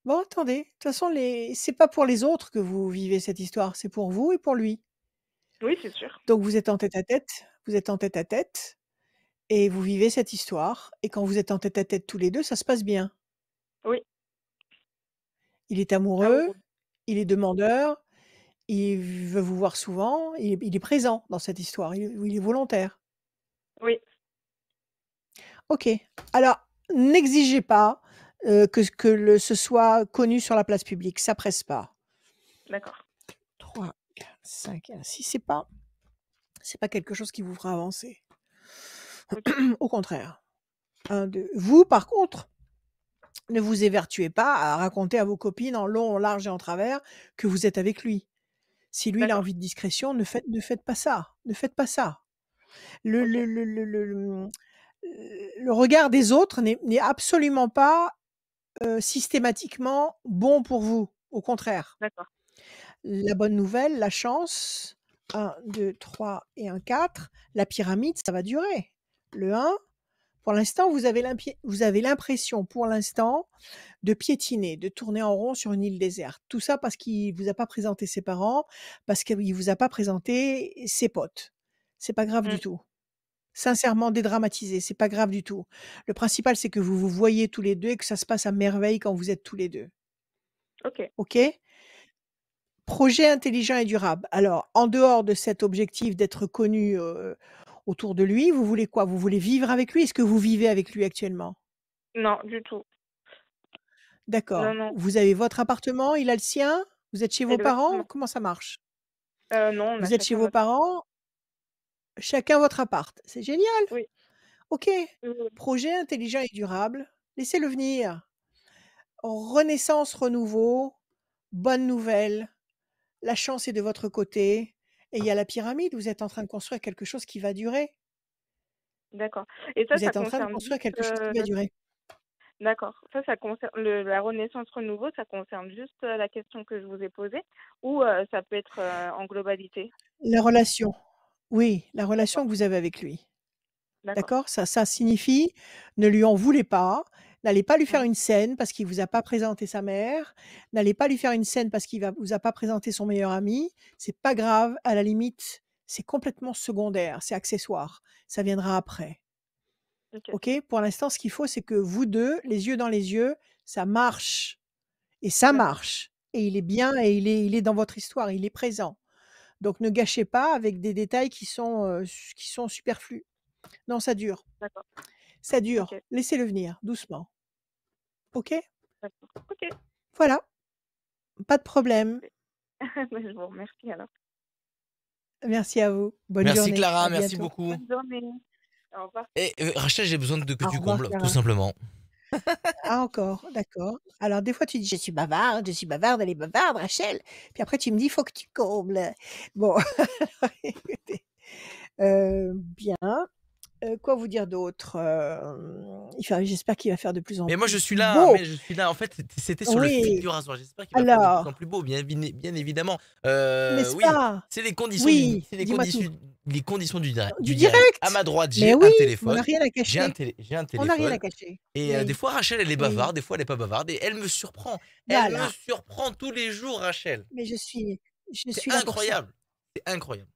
Bon, attendez, de toute façon, c'est pas pour les autres que vous vivez cette histoire, c'est pour vous et pour lui. oui, c'est sûr. Donc vous êtes en tête-à-tête, vous êtes en tête-à-tête et vous vivez cette histoire et quand vous êtes en tête-à-tête tous les 2, ça se passe bien. Oui. Il est Ah oui, amoureux, oui. il est demandeur, il veut vous voir souvent, il est présent dans cette histoire, il est volontaire. Oui, OK. Alors, n'exigez pas, que ce soit connu sur la place publique, ça presse pas. d'accord. 3, 4, 5 et un 6, c'est pas quelque chose qui vous fera avancer. OK. Au contraire. 1, 2. Vous, par contre, ne vous évertuez pas à raconter à vos copines en long, en large et en travers que vous êtes avec lui. Si lui, il a D'accord. envie de discrétion, ne faites pas ça, ne faites pas ça. Le OK. le le le le, mmh, le regard des autres n'est absolument pas systématiquement bon pour vous, au contraire. D'accord. La bonne nouvelle, la chance, 1, 2, 3 et un 4, la pyramide, ça va durer. Le 1, pour l'instant, vous avez l'impression, pour l'instant, de piétiner, de tourner en rond sur une île déserte. Tout ça parce qu'il vous a pas présenté ses parents, parce qu'il vous a pas présenté ses potes. C'est pas grave Mmh. du tout. Sincèrement, dédramatisez, c'est pas grave du tout. Le principal, c'est que vous vous voyez tous les 2 et que ça se passe à merveille quand vous êtes tous les 2. OK. OK? Projet intelligent et durable. Alors, en dehors de cet objectif d'être connu, autour de lui, vous voulez quoi? Vous voulez vivre avec lui? Est-ce que vous vivez avec lui actuellement? Non, du tout. Non, D'accord. non, Vous avez votre appartement, il a le sien? Vous êtes chez vos parents? exactement. Comment ça marche? Non, on a Vous êtes chez chacun vos notre appart. parents, chacun votre appart. C'est génial! Oui, OK. oui, oui. Projet intelligent et durable, laissez-le venir. Renaissance, renouveau, bonne nouvelle, la chance est de votre côté et il y a la pyramide, vous êtes en train de construire quelque chose qui va durer. D'accord. Et Vous ça êtes en train de concerne construire juste, quelque chose qui va durer. d'accord. Ça concerne la renaissance renouveau, ça concerne juste, la question que je vous ai posée ou, ça peut être, en globalité? La relation, oui, la relation D'accord, que vous avez avec lui, d'accord. d'accord? Ça signifie, ne lui en voulez pas, n'allez pas lui faire Mmh. une scène parce qu'il vous a pas présenté sa mère, n'allez pas lui faire une scène parce qu'il vous a pas présenté son meilleur ami, c'est pas grave, à la limite, c'est complètement secondaire, c'est accessoire, ça viendra après. OK, OK? Pour l'instant, ce qu'il faut, c'est que vous 2, les yeux dans les yeux, ça marche et ça d'accord, marche et il est bien et il est dans votre histoire, il est présent. Donc ne gâchez pas avec des détails qui sont superflus. Non, d'accord. ça dure, OK, laissez-le venir doucement. OK? d'accord. OK. Voilà, pas de problème. Je vous remercie alors. Merci à vous. Bonne Merci journée. Clara, À merci bientôt. beaucoup. Bonne journée. Au revoir. Et Rachel, j'ai besoin que Au tu revoir combles, tout Clara. simplement. Ah encore, d'accord. Alors des fois tu dis: je suis bavarde, elle est bavarde Rachel». Puis après tu me dis: «Faut que tu combles». Bon, écoutez, bien. Quoi vous dire d'autre? J'espère qu'il va faire de plus en Mais moi, je suis plus là, beau. mais je suis là. En fait, c'était sur le fil Oui, du rasoir. J'espère qu'il va faire de plus en alors, plus beau, bien évidemment. n'est-ce Oui, pas? c'est les conditions Oui, dis-moi tout. du Du direct. À ma direct! droite, Mais j'ai oui, un on n'a téléphone. rien à cacher. J'ai un On n'a rien à téléphone. cacher. Et des Oui, fois, Rachel, elle est oui, bavarde, des fois, elle est pas bavarde. Et elle me surprend. Elle me voilà. surprend tous les jours, Rachel. Mais je C'est suis là pour ça. incroyable. C'est incroyable.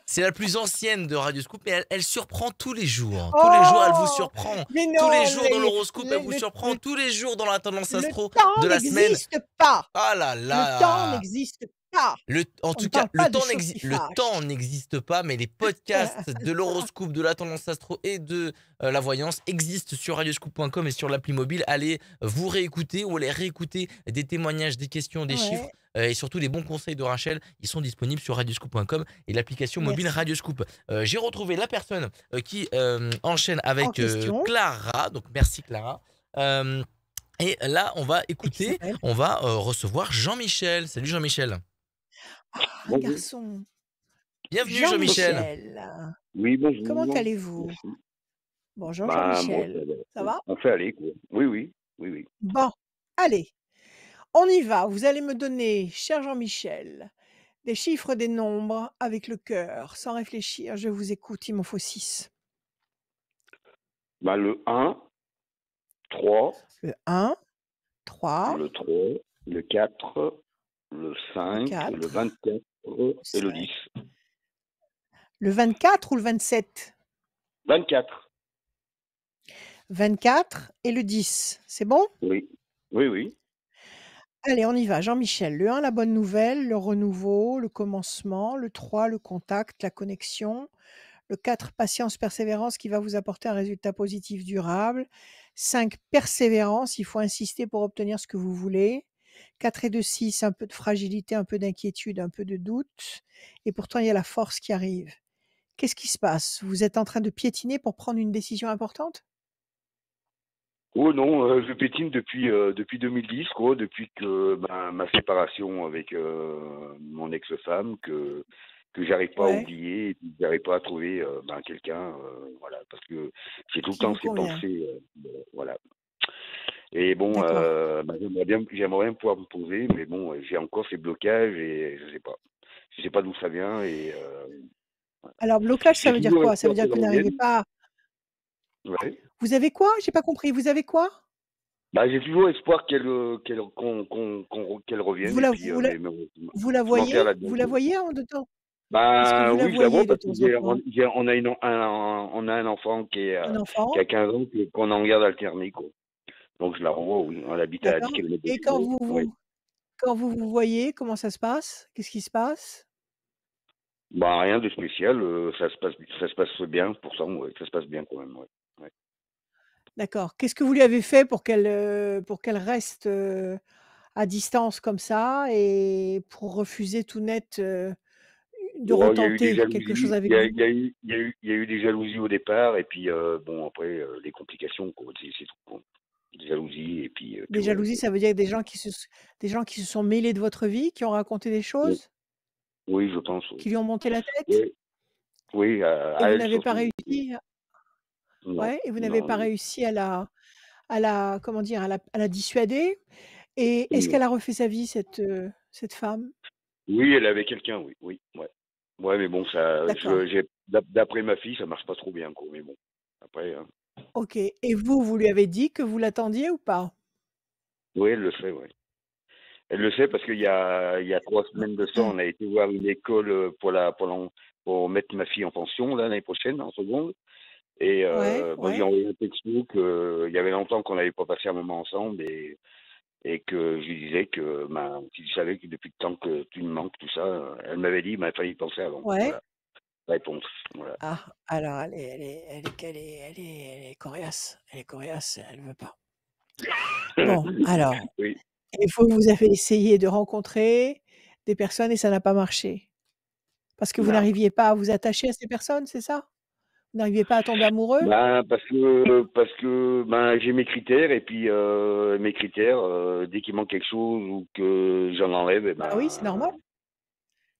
C'est la plus ancienne de Radio Scoop, mais elle surprend tous les jours. Tous les jours, elle vous Oh! surprend. Mais Tous les non, jours dans l'horoscope, elle vous surprend. le Tous les jours dans la tendance le astro temps de la semaine. n'existe pas! Ah là Le temps là! n'existe pas! En On ne tout cas, parle pas de choses qui le temps fâchent. n'existe pas, mais les podcasts de l'horoscope, de la tendance astro et de la voyance existent sur radioscoop.com et sur l'appli mobile. Allez vous réécouter ou allez réécouter des témoignages, des questions, des chiffres Ouais, et surtout des bons conseils de Rachel. Ils sont disponibles sur radioscoop.com et l'application mobile merci. Radioscoop. J'ai retrouvé la personne qui enchaîne En avec question, Clara. Donc merci Clara. Euh, et là, et qui s'appelle? on va recevoir Jean-Michel. Salut Jean-Michel. Ah, un Bonjour. garçon! Bienvenue Jean-Michel. Jean-Michel, Oui, comment bonjour. allez-vous? Merci. Bonjour Moi, Jean-Michel, ça va? on fait aller, quoi. Oui, oui, oui, oui. Bon, allez, on y va. Vous allez me donner, cher Jean-Michel, des chiffres, des nombres avec le cœur, sans réfléchir. Je vous écoute, il m'en faut 6. Le 1, 3, Le 1, 3, le 3, le 4, le le 5, 4, le 24 le et le 5. 10. Le 24 ou le 27? 24. 24 et le 10, c'est bon? Oui, oui, oui. Allez, on y va. Jean-Michel, le 1, la bonne nouvelle, le renouveau, le commencement, le 3, le contact, la connexion, le 4, patience, persévérance qui va vous apporter un résultat positif durable, 5, persévérance, il faut insister pour obtenir ce que vous voulez, 4 et 2, 6, un peu de fragilité, un peu d'inquiétude, un peu de doute, et pourtant il y a la force qui arrive. Qu'est-ce qui se passe? Vous êtes en train de piétiner pour prendre une décision importante? Oh non, je pétine depuis 2010, quoi, depuis que ma séparation avec mon ex-femme, que j'arrive pas à Ouais, oublier, et que j'arrive pas à trouver quelqu'un, voilà, parce que j'ai tout le qui temps vous ces convient. pensées, voilà. Et bon, D'accord. j'aimerais bien pouvoir me poser, mais bon, j'ai encore ces blocages et je sais pas d'où ça vient et Alors blocage, ça j'ai veut dire toujours quoi? Ça veut espoir dire qu'elle que vous n'arrivez revienne. pas. Ouais. Vous avez quoi? J'ai pas compris. Vous avez quoi? J'ai toujours espoir qu'elle revienne Vous et la puis vous la vous la je m'en perds voyez? là-dedans, Vous la quoi. voyez en de temps? Est-ce que vous la Oui, je la vois voyez de parce que temps en temps? on a un enfant Un qui a enfant? 15 ans qu'on est en garde alternée, quoi. Donc je la revois, oui. On habite à 10 D'accord, kilomètres de et chez nous. Oui. quand vous voyez, comment ça se passe? Qu'est-ce qui se passe? Rien de spécial, ça se passe bien pour ça, ouais. Ça se passe bien quand même, ouais. Ouais. D'accord. Qu'est-ce que vous lui avez fait pour qu'elle reste, à distance comme ça et pour refuser tout net, de Bon, il y a eu des retenter quelque chose jalousies, avec vous? il y a eu des jalousies au départ et puis bon après les complications, quoi. C'est tout, quoi. Des jalousies et puis Des puis voilà, jalousies, quoi. ça veut dire des gens qui se sont mêlés de votre vie, qui ont raconté des Oui, choses? oui, je pense, oui. Qui lui ont monté la tête? Oui, oui, Et à vous elle n'avez pas surtout. réussi à Non, ouais, et vous n'avez non, pas non. réussi à la comment dire? À la dissuader? Et est-ce Non. qu'elle a refait sa vie cette femme? Oui, elle avait quelqu'un, oui, oui, ouais. Ouais, mais bon, D'accord, d'après ma fille, ça marche pas trop bien, quoi. Mais bon, après, OK, et vous lui avez dit que vous l'attendiez ou pas? oui, elle le sait, ouais. Elle le sait parce il y a 3 semaines de ça, on a été voir une école pour mettre ma fille en pension là, l'année prochaine, en seconde. Et Ouais, j'ai ouais, envoyé un texto qu'il y avait longtemps qu'on n'avait pas passé un moment ensemble et que je lui disais que si je savais que depuis le temps que tu me manques, tout ça, elle m'avait dit, il fallait y penser avant. ouais. Voilà, la réponse. Voilà. Ah, alors elle est coriace, elle veut pas. Bon, alors, Oui. et vous avez essayé de rencontrer des personnes et ça n'a pas marché? Parce que vous Non. n'arriviez pas à vous attacher à ces personnes, c'est ça? Vous n'arriviez pas à tomber amoureux? Parce que j'ai mes critères et puis mes critères, dès qu'il manque quelque chose ou que j'en enlève, Bah oui, c'est normal.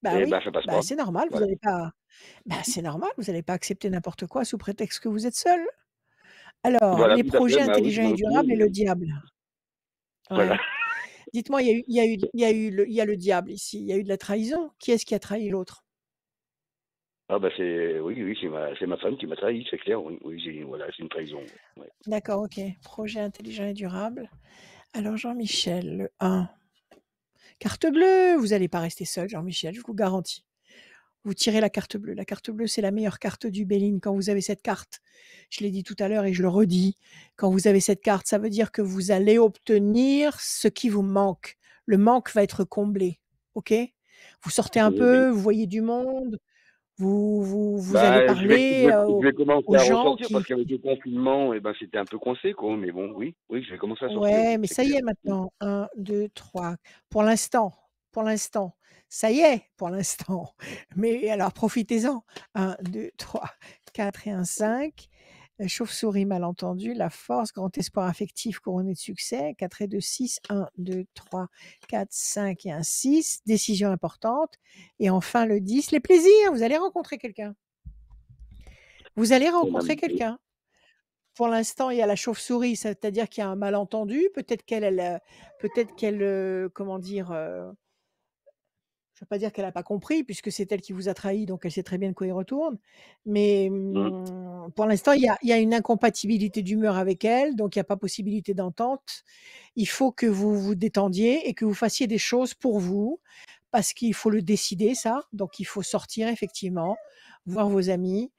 Bah oui, ça passe bah pas. c'est normal, vous Voilà. avez pas Ben, c'est normal, vous n'allez pas accepter n'importe quoi sous prétexte que vous êtes seul. Alors, Voilà, les tout à fait. projets Bah oui, intelligents moi et aussi. durables et le diable. Voilà. Ouais. Dites-moi, il y a le diable ici. Il y a eu de la trahison. Qui est-ce qui a trahi l'autre? Ah bah oui, c'est ma femme qui m'a trahi, c'est clair. Oui, oui, voilà, c'est une trahison. Ouais. D'accord, ok. Projet intelligent et durable. Alors, Jean-Michel, le 1. Carte bleue. Vous n'allez pas rester seul, Jean-Michel, je vous garantis. Vous tirez la carte bleue. La carte bleue, c'est la meilleure carte du Béline. Quand vous avez cette carte, je l'ai dit tout à l'heure et je le redis, quand vous avez cette carte, ça veut dire que vous allez obtenir ce qui vous manque. Le manque va être comblé. OK? Vous sortez un Oui, oui. peu, vous voyez du monde, vous allez Bah, parler je vais commencer aux à gens ressortir parce qui. qu'avec le confinement, eh ben, c'était un peu coincé, quoi. Mais bon, oui, oui, je vais commencer à sortir, Ouais, oui, mais c'est ça y clair. est maintenant. 1, 2, 3. Pour l'instant. Ça y est, pour l'instant. Mais alors profitez-en. 1, 2, 3, 4 et un 5. Chauve-souris malentendu, la force, grand espoir affectif couronné de succès. 4 et 2, 6. 1, 2, 3, 4, 5 et un 6. Décision importante. Et enfin le 10, les plaisirs. Vous allez rencontrer quelqu'un. Vous allez rencontrer quelqu'un. Pour l'instant, il y a la chauve-souris, c'est-à-dire qu'il y a un malentendu. Peut-être qu'elle, comment dire, je ne veux pas dire qu'elle n'a pas compris, puisque c'est elle qui vous a trahi, donc elle sait très bien de quoi il retourne. Mais pour l'instant, il y a une incompatibilité d'humeur avec elle, donc il n'y a pas possibilité d'entente. Il faut que vous vous détendiez et que vous fassiez des choses pour vous, parce qu'il faut le décider, ça. Donc il faut sortir, effectivement, voir vos amis.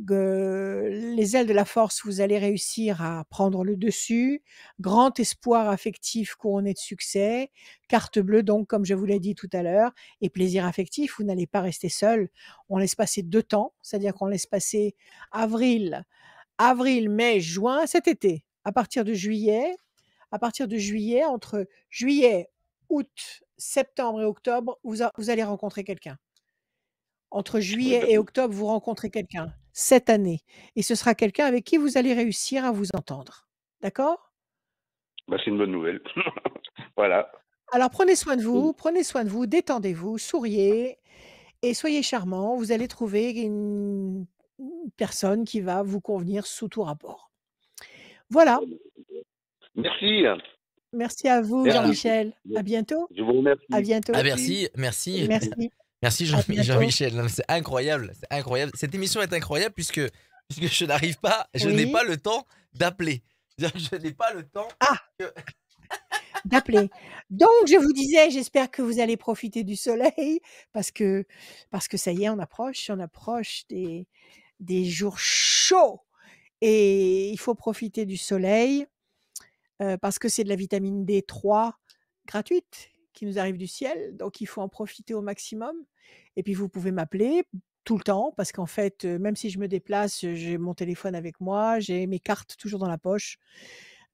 Les ailes de la force, vous allez réussir à prendre le dessus. Grand espoir affectif couronné de succès. Carte bleue, donc, comme je vous l'ai dit tout à l'heure. Et plaisir affectif, vous n'allez pas rester seul. On laisse passer 2 temps, c'est-à-dire qu'on laisse passer avril, mai, juin, cet été. À partir de juillet, entre juillet, août, septembre et octobre, vous allez rencontrer quelqu'un. Entre Ouais, juillet et octobre, vous rencontrez quelqu'un, cette année. Et ce sera quelqu'un avec qui vous allez réussir à vous entendre. D'accord? bah, c'est une bonne nouvelle. Voilà. Alors prenez soin de vous, détendez-vous, souriez et soyez charmant. Vous allez trouver une personne qui va vous convenir sous tout rapport. Voilà. Merci. Merci à vous, Merci. Jean-Michel. À bientôt. Je vous remercie. À bientôt. Ah, merci. Merci. Merci À bientôt. Jean-Michel. Non, mais c'est incroyable. C'est incroyable. Cette émission est incroyable puisque je n'ai Oui. pas le temps d'appeler. Je n'ai pas le temps. D'appeler. Donc je vous disais, j'espère que vous allez profiter du soleil parce que ça y est, on approche des jours chauds et il faut profiter du soleil, parce que c'est de la vitamine D3 gratuite qui nous arrive du ciel, donc il faut en profiter au maximum et puis vous pouvez m'appeler tout le temps parce qu'en fait, même si je me déplace, j'ai mon téléphone avec moi, j'ai mes cartes toujours dans la poche.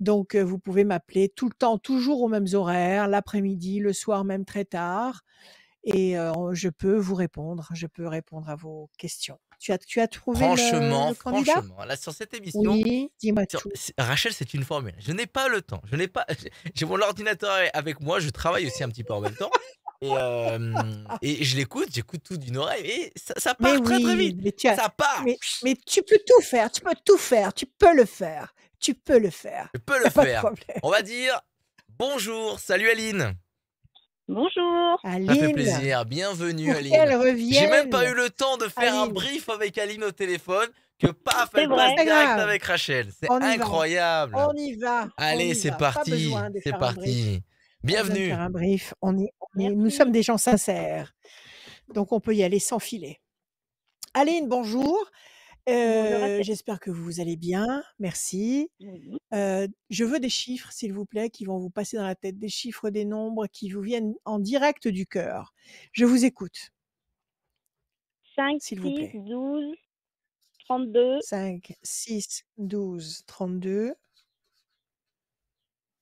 Donc, vous pouvez m'appeler tout le temps, toujours aux mêmes horaires, l'après-midi, le soir, même très tard et je peux vous répondre. Je peux répondre à vos questions. Tu as trouvé le candidat? Franchement, là, sur cette émission, Oui, dis-moi tout. Rachel, c'est une formule. Je n'ai pas le temps. J'ai mon ordinateur avec moi. Je travaille aussi un petit peu en même temps. Et j'écoute tout d'une oreille. Et ça Mais part très, très oui, vite. mais tu as Ça part. mais tu peux tout faire, tu peux le faire. Je peux le Y a pas de faire. problème. On va dire bonjour. Salut Aline. Bonjour. Ça fait Aline, plaisir. Bienvenue pour Aline. qu'elle revienne. J'ai même pas eu le temps de faire un Aline. brief avec Aline au téléphone que paf, C'est elle vrai. passe C'est pas direct grave. avec Rachel. C'est On y va. incroyable. On y va. Allez, c'est Pas parti. besoin de C'est faire un brief. parti. Pas besoin de Bienvenue. faire un brief. Nous Merci. sommes des gens sincères. Donc on peut y aller sans filet. Aline, bonjour. Bonjour à tous. J'espère que vous allez bien. Merci. Oui. Je veux des chiffres, s'il vous plaît, qui vont vous passer dans la tête, des chiffres, des nombres qui vous viennent en direct du cœur. Je vous écoute, 5, s'il vous 6, plaît. 12, 32, 5, 6, 12, 32,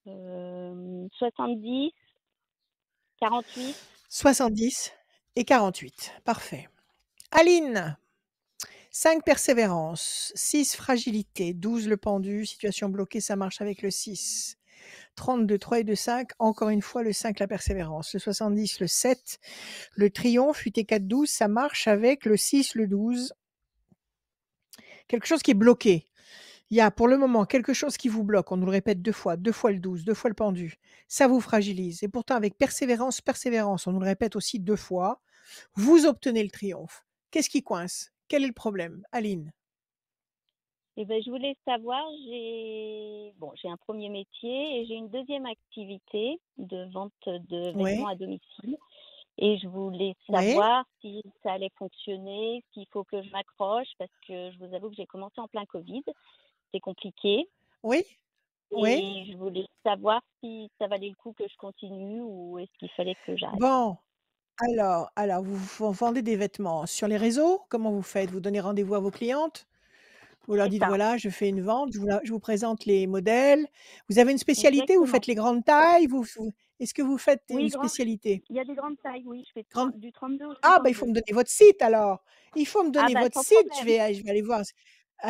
70, 48. 70 et 48. Parfait. Aline, 5 persévérance, 6 fragilité, 12 le pendu, situation bloquée, ça marche avec le 6. 32, 3 et 2, 5. Encore une fois, le 5, la persévérance. Le 70, le 7, le triomphe. 8 et 4, 12. Ça marche avec le 6, le 12. Quelque chose qui est bloqué. Il y a pour le moment quelque chose qui vous bloque. On nous le répète 2 fois le 12, 2 fois le pendu. Ça vous fragilise. Et pourtant, avec persévérance, persévérance, on nous le répète aussi 2 fois, vous obtenez le triomphe. Qu'est-ce qui coince? Quel est le problème? Aline? Eh ben, je voulais savoir, j'ai un premier métier et j'ai une deuxième activité de vente de vêtements Ouais, à domicile. Et je voulais ouais, savoir si ça allait fonctionner, s'il faut que je m'accroche, parce que je vous avoue que j'ai commencé en plein Covid. C'est compliqué. oui, oui. Et je voulais savoir si ça valait le coup que je continue ou est-ce qu'il fallait que j'arrête. Bon, alors vous vendez des vêtements sur les réseaux? Comment vous faites? Vous donnez rendez-vous à vos clientes? Vous leur C'est dites: ça, «Voilà, je fais une vente, je vous présente les modèles». Vous avez une spécialité? Vous exactement. faites les grandes tailles? Est-ce que vous faites une Oui, spécialité? il y a des grandes tailles, oui. Je fais Grande du 32 au Ah bah, il faut 52. me donner votre site alors. Il faut me Ah donner bah, votre sans site, problème. je vais aller voir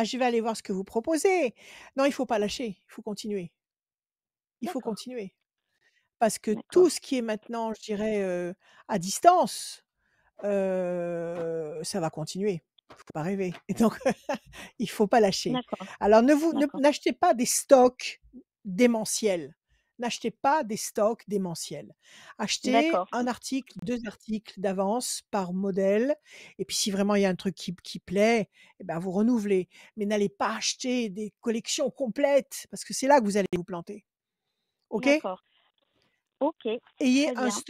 je vais aller voir ce que vous proposez. Non, il faut pas lâcher, il faut continuer. Il faut D'accord, continuer. Parce que d'accord, tout ce qui est maintenant, je dirais, à distance, ça va continuer. Faut pas rêver. Et donc il faut pas lâcher. d'accord, Alors d'accord, n'achetez pas des stocks démentiels. N'achetez pas des stocks démentiels. Achetez d'accord, 1 article, 2 articles d'avance par modèle et puis si vraiment il y a un truc qui plaît, et ben, vous renouvelez. Mais n'allez pas acheter des collections complètes parce que c'est là que vous allez vous planter. OK? d'accord. Ok, Ayez très bien.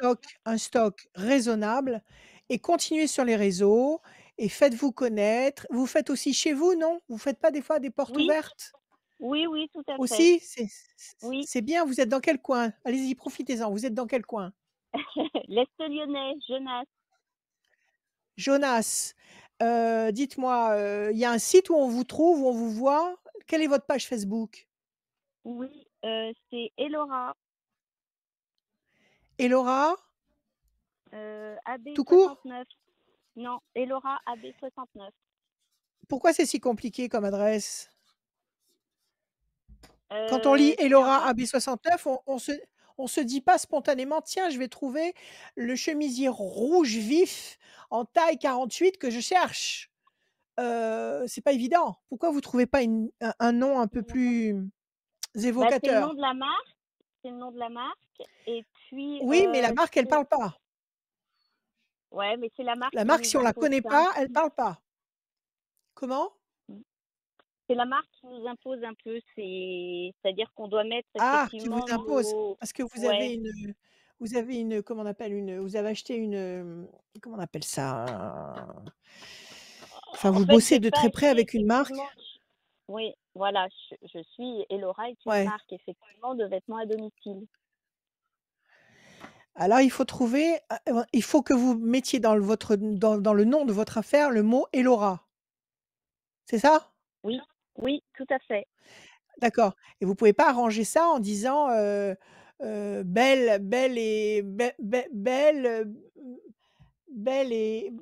un stock raisonnable et continuez sur les réseaux et faites-vous connaître. Vous faites aussi chez vous, non? Vous faites pas des fois des portes Oui, ouvertes? oui, oui, tout à fait. Aussi? Oui, C'est bien, vous êtes dans quel coin? Allez-y, profitez-en, vous êtes dans quel coin? l'Est lyonnais, Genasse. Jonas, dites-moi, il y a un site où on vous trouve, où on vous voit? Quelle est votre page Facebook? Oui, c'est Elora, Elora? Tout court? AB69. Non, Elora AB69. Pourquoi c'est si compliqué comme adresse? Quand on lit C'est un Elora peu. AB69, on se dit pas spontanément: «Tiens, je vais trouver le chemisier rouge vif en taille 48 que je cherche». C'est pas évident. Pourquoi vous trouvez pas un nom un peu plus Bah, c'est le nom évocateur? de la marque. C'est le nom de la marque. Et puis, Oui, mais la marque, elle c'est parle pas. ouais, mais c'est la marque La qui marque, nous si on la impose connaît ça un pas, elle parle pas. Comment? c'est la marque qui nous impose un peu, c'est-à-dire qu'on doit mettre Ah, qui vous effectivement impose nos parce que ouais, vous avez une comment on appelle? Vous avez acheté comment on appelle ça? Enfin, en vous fait, bossez j'ai de pas très près acheté avec une effectivement marque? oui, voilà, je suis Elora est une Ouais. marque effectivement de vêtements à domicile. Alors il faut trouver, il faut que vous mettiez dans le nom de votre affaire le mot Elora. C'est ça? Oui, oui, tout à fait. D'accord et vous pouvez pas arranger ça en disant, belle et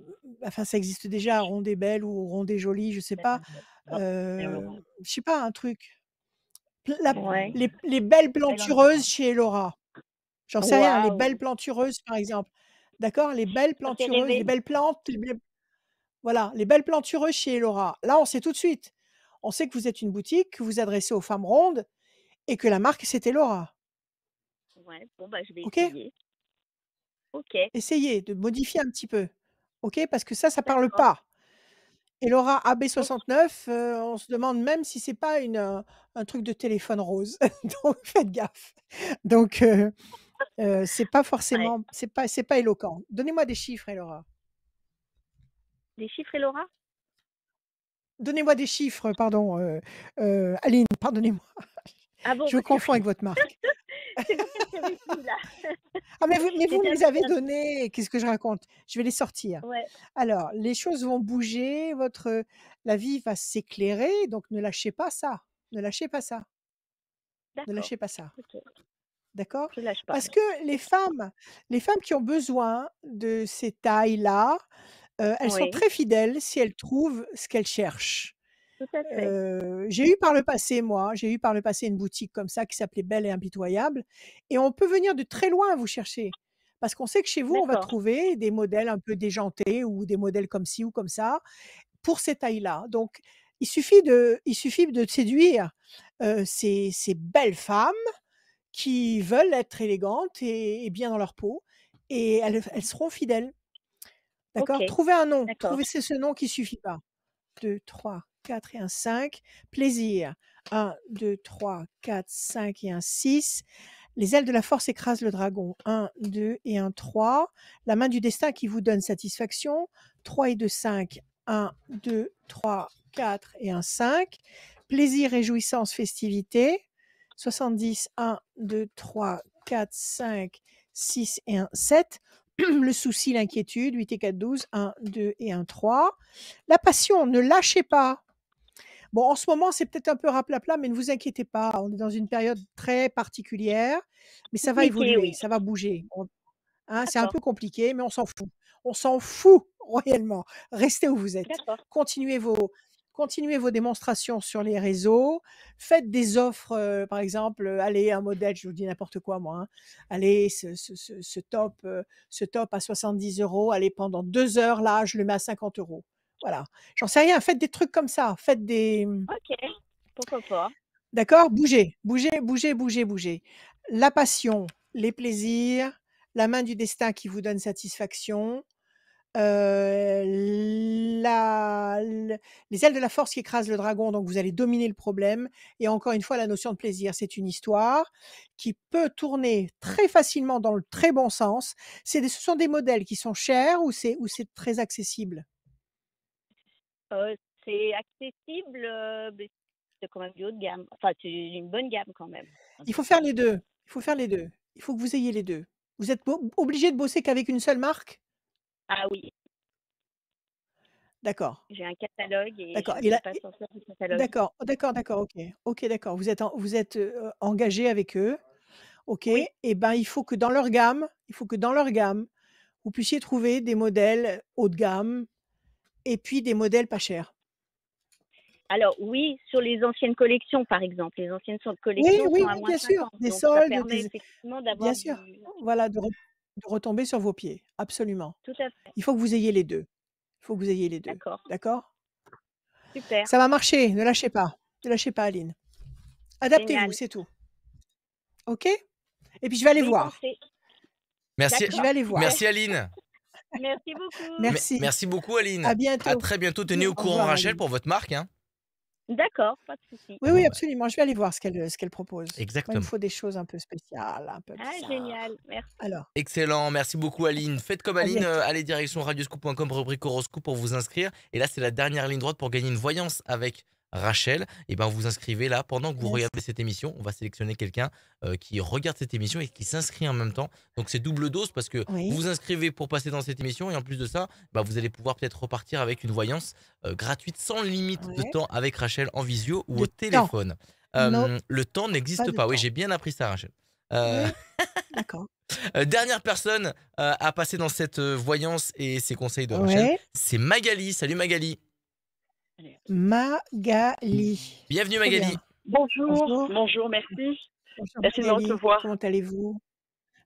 enfin ça existe déjà, ronde et belle ou ronde et jolie, je sais pas. Je sais pas un truc. La Ouais. les belles plantureuses chez Elora. J'en sais rien, les belles Waouh! plantureuses par exemple. D'accord? Les belles Ça fait plantureuses, les rêver. belles plantes, voilà, les belles plantureuses chez Elora. Là, on sait tout de suite. On sait que vous êtes une boutique, que vous adressez aux femmes rondes et que la marque, c'est Elora. Ouais, bon, bah, je vais OK? essayer. OK, Essayez de modifier un petit peu. OK? Parce que ça parle d'accord. pas. Elora OK. AB69, on se demande même si c'est pas un truc de téléphone rose. Donc faites gaffe. Donc c'est pas Ouais. forcément c'est pas éloquent. Donnez-moi des chiffres, Elora. Des chiffres Elora? Donnez-moi des chiffres, pardon, Aline, pardonnez-moi. Ah bon, Je vous bah, c'est confonds avec votre marque. c'est pour ça que j'avais plus là. Ah mais vous J'étais me un les petit avez in donnés, qu'est-ce que je raconte? Je vais les sortir. ouais, Alors, les choses vont bouger, la vie va s'éclairer, donc ne lâchez pas ça. Ne lâchez pas ça. Ne d'accord. lâchez pas ça. OK, D'accord? je lâche pas. Parce que les femmes qui ont besoin de ces tailles-là, elles sont Oui, très fidèles si elles trouvent ce qu'elles cherchent. tout à fait. J'ai eu par le passé, une boutique comme ça qui s'appelait Belle et Impitoyable et on peut venir de très loin vous chercher. Parce qu'on sait que chez vous, on va D'accord. trouver des modèles un peu déjantés ou des modèles comme ci ou comme ça pour ces tailles-là. Donc il suffit de séduire, ces belles femmes qui veulent être élégantes et bien dans leur peau et elles seront fidèles. D'accord? OK, Trouvez un nom, d'accord. trouvez c'est ce nom qui suffit pas. 2, 3, 4 et un 5. Plaisir. 1, 2, 3, 4, 5 et un 6. Les ailes de la force écrasent le dragon. 1, 2 et un 3. La main du destin qui vous donne satisfaction. 3 et 2, 5. 1, 2, 3, 4 et un 5. Plaisir, réjouissance, festivité. 70, 1, 2, 3, 4, 5, 6 et un 7. Le souci, l'inquiétude, 8 et 4, 12, 1, 2 et un 3. La passion, ne lâchez pas. Bon, en ce moment, c'est peut-être un peu raplapla, mais ne vous inquiétez pas. On est dans une période très particulière, mais ça va Compliqué, évoluer, oui. ça va bouger. Hein, c'est un D'accord, peu compliqué, mais on s'en fout. On s'en fout royalement. Restez où vous êtes. d'accord. Continuez vos, continuez vos démonstrations sur les réseaux. Faites des offres, par exemple, allez, un modèle, je vous dis n'importe quoi, moi. Hein. Allez, ce top à 70 euros, allez, pendant 2 heures, là, je le mets à 50 euros. Voilà. J'en sais rien. Faites des trucs comme ça. Faites des. OK, pourquoi pas. D'accord? Bougez, bougez, bougez, bougez, bougez. La passion, les plaisirs, la main du destin qui vous donne satisfaction, les ailes de la force qui écrasent le dragon, donc vous allez dominer le problème. Et encore une fois, la notion de plaisir, c'est une histoire qui peut tourner très facilement dans le très bon sens. Ce sont des modèles qui sont chers ou c'est très accessible? Heu, c'est accessible, mais c'est quand même du haut de gamme. Enfin, c'est une bonne gamme quand même. Il faut faire les 2. Il faut faire les 2. Il faut que vous ayez les 2. Vous êtes obligé de bosser qu'avec une seule marque? Ah oui, D'accord. j'ai un catalogue et je D'accord ne et peux là pas et sortir du catalogue. d'accord, d'accord, d'accord, OK. OK, d'accord. Vous êtes engagé avec eux, OK Oui. et ben, il faut que dans leur gamme, vous puissiez trouver des modèles haut de gamme et puis des modèles pas chers. Alors oui, sur les anciennes collections, par exemple. Les anciennes Oui, collections oui, sont à oui, moins bien sûr, 50, des donc ça soldes, permet des effectivement bien d'avoir sûr, du voilà, de retomber sur vos pieds, absolument. tout à fait, Il faut que vous ayez les 2. Il faut que vous ayez les 2. d'accord, D'accord? super, Ça va marcher, ne lâchez pas. Ne lâchez pas, Aline. Adaptez-vous, génial. c'est tout. OK? Et puis je vais aller Je vais y voir. penser. Merci, Je vais D'accord, aller voir. super. merci Aline. Merci beaucoup. Merci. Merci beaucoup À Aline. À bientôt. très bientôt. Tenez au Au courant revoir, Rachel Aline. pour votre marque. Hein. D'accord, pas de souci. Oui, oui, absolument. Je vais aller voir ce qu'elle propose. Moi, il me Exactement. faut des choses un peu spéciales, un peu Ah bizarres. génial, merci. Alors, Excellent, merci beaucoup Aline. Faites comme à Aline, bientôt. allez direction radioscoop.com, rubrique horoscope pour vous inscrire. Et là, c'est la dernière ligne droite pour gagner une voyance avec Rachel. Et ben, vous inscrivez là pendant que vous Yes. regardez cette émission. On va sélectionner quelqu'un qui regarde cette émission et qui s'inscrit en même temps. Donc c'est double dose parce que vous Oui, vous inscrivez pour passer dans cette émission et en plus de ça, bah, vous allez pouvoir peut-être repartir avec une voyance gratuite sans limite de ouais. temps avec Rachel en visio ou De au temps. téléphone. Non, Le temps pas n'existe de pas. Oui, temps. j'ai bien appris ça, Rachel. Euh, Oui, d'accord. Dernière personne à passer dans cette voyance et ses conseils de Rachel, Ouais. c'est Magali. Salut Magali. Magali. Bienvenue Très Magali. bien. Bonjour, Bonjour. bonjour, merci. Bonjour Merci de me Magali. recevoir. Comment allez-vous?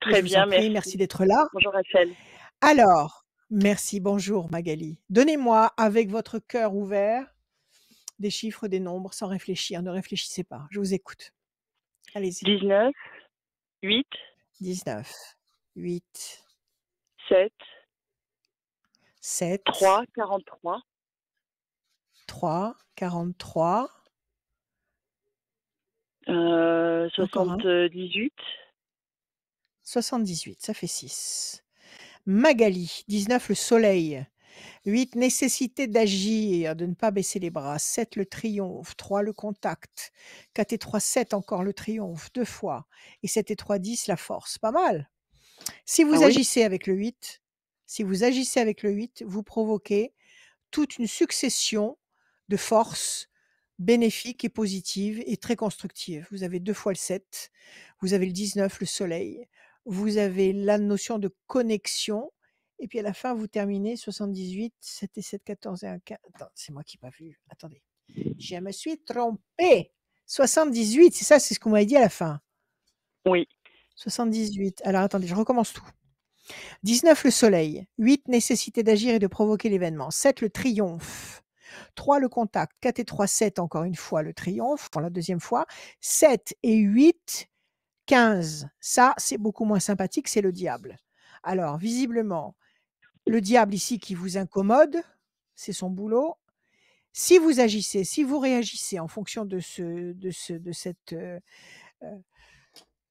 Mais Très je vous en bien, prie, merci merci. d'être là. Bonjour Rachel. Alors, merci, bonjour Magali. Donnez-moi avec votre cœur ouvert des chiffres, des nombres, sans réfléchir. Ne réfléchissez pas. Je vous écoute. Allez-y. 19, 8, 19, 8, 7, 7, 3, 43, 3, 43. Encore un. 78, 78, ça fait 6. Magali, 19, le soleil. 8, nécessité d'agir, de ne pas baisser les bras. 7, le triomphe. 3, le contact. 4 et 3, 7, encore le triomphe, 2 fois. Et 7 et 3, 10, la force. Pas mal. Si ah vous oui, agissez avec le 8, vous provoquez toute une succession de forces bénéfiques et positives et très constructives. Vous avez 2 fois le 7, vous avez le 19, le soleil, vous avez la notion de connexion et puis à la fin, vous terminez 78, 7 et 7, 14 et 1, 15. Attends, c'est moi qui n'ai pas vu. Attendez. Je me suis trompée. 78, c'est ça, c'est ce qu'on m'avait dit à la fin. Oui. 78. Alors attendez, je recommence tout. 19, le soleil. 8, nécessité d'agir et de provoquer l'événement. 7, le triomphe. 3, le contact. 4 et 3, 7, encore une fois, le triomphe, pour la deuxième fois. 7 et 8, 15. Ça, c'est beaucoup moins sympathique, c'est le diable. Alors, visiblement, le diable ici qui vous incommode, c'est son boulot. Si vous agissez, si vous réagissez en fonction de cette,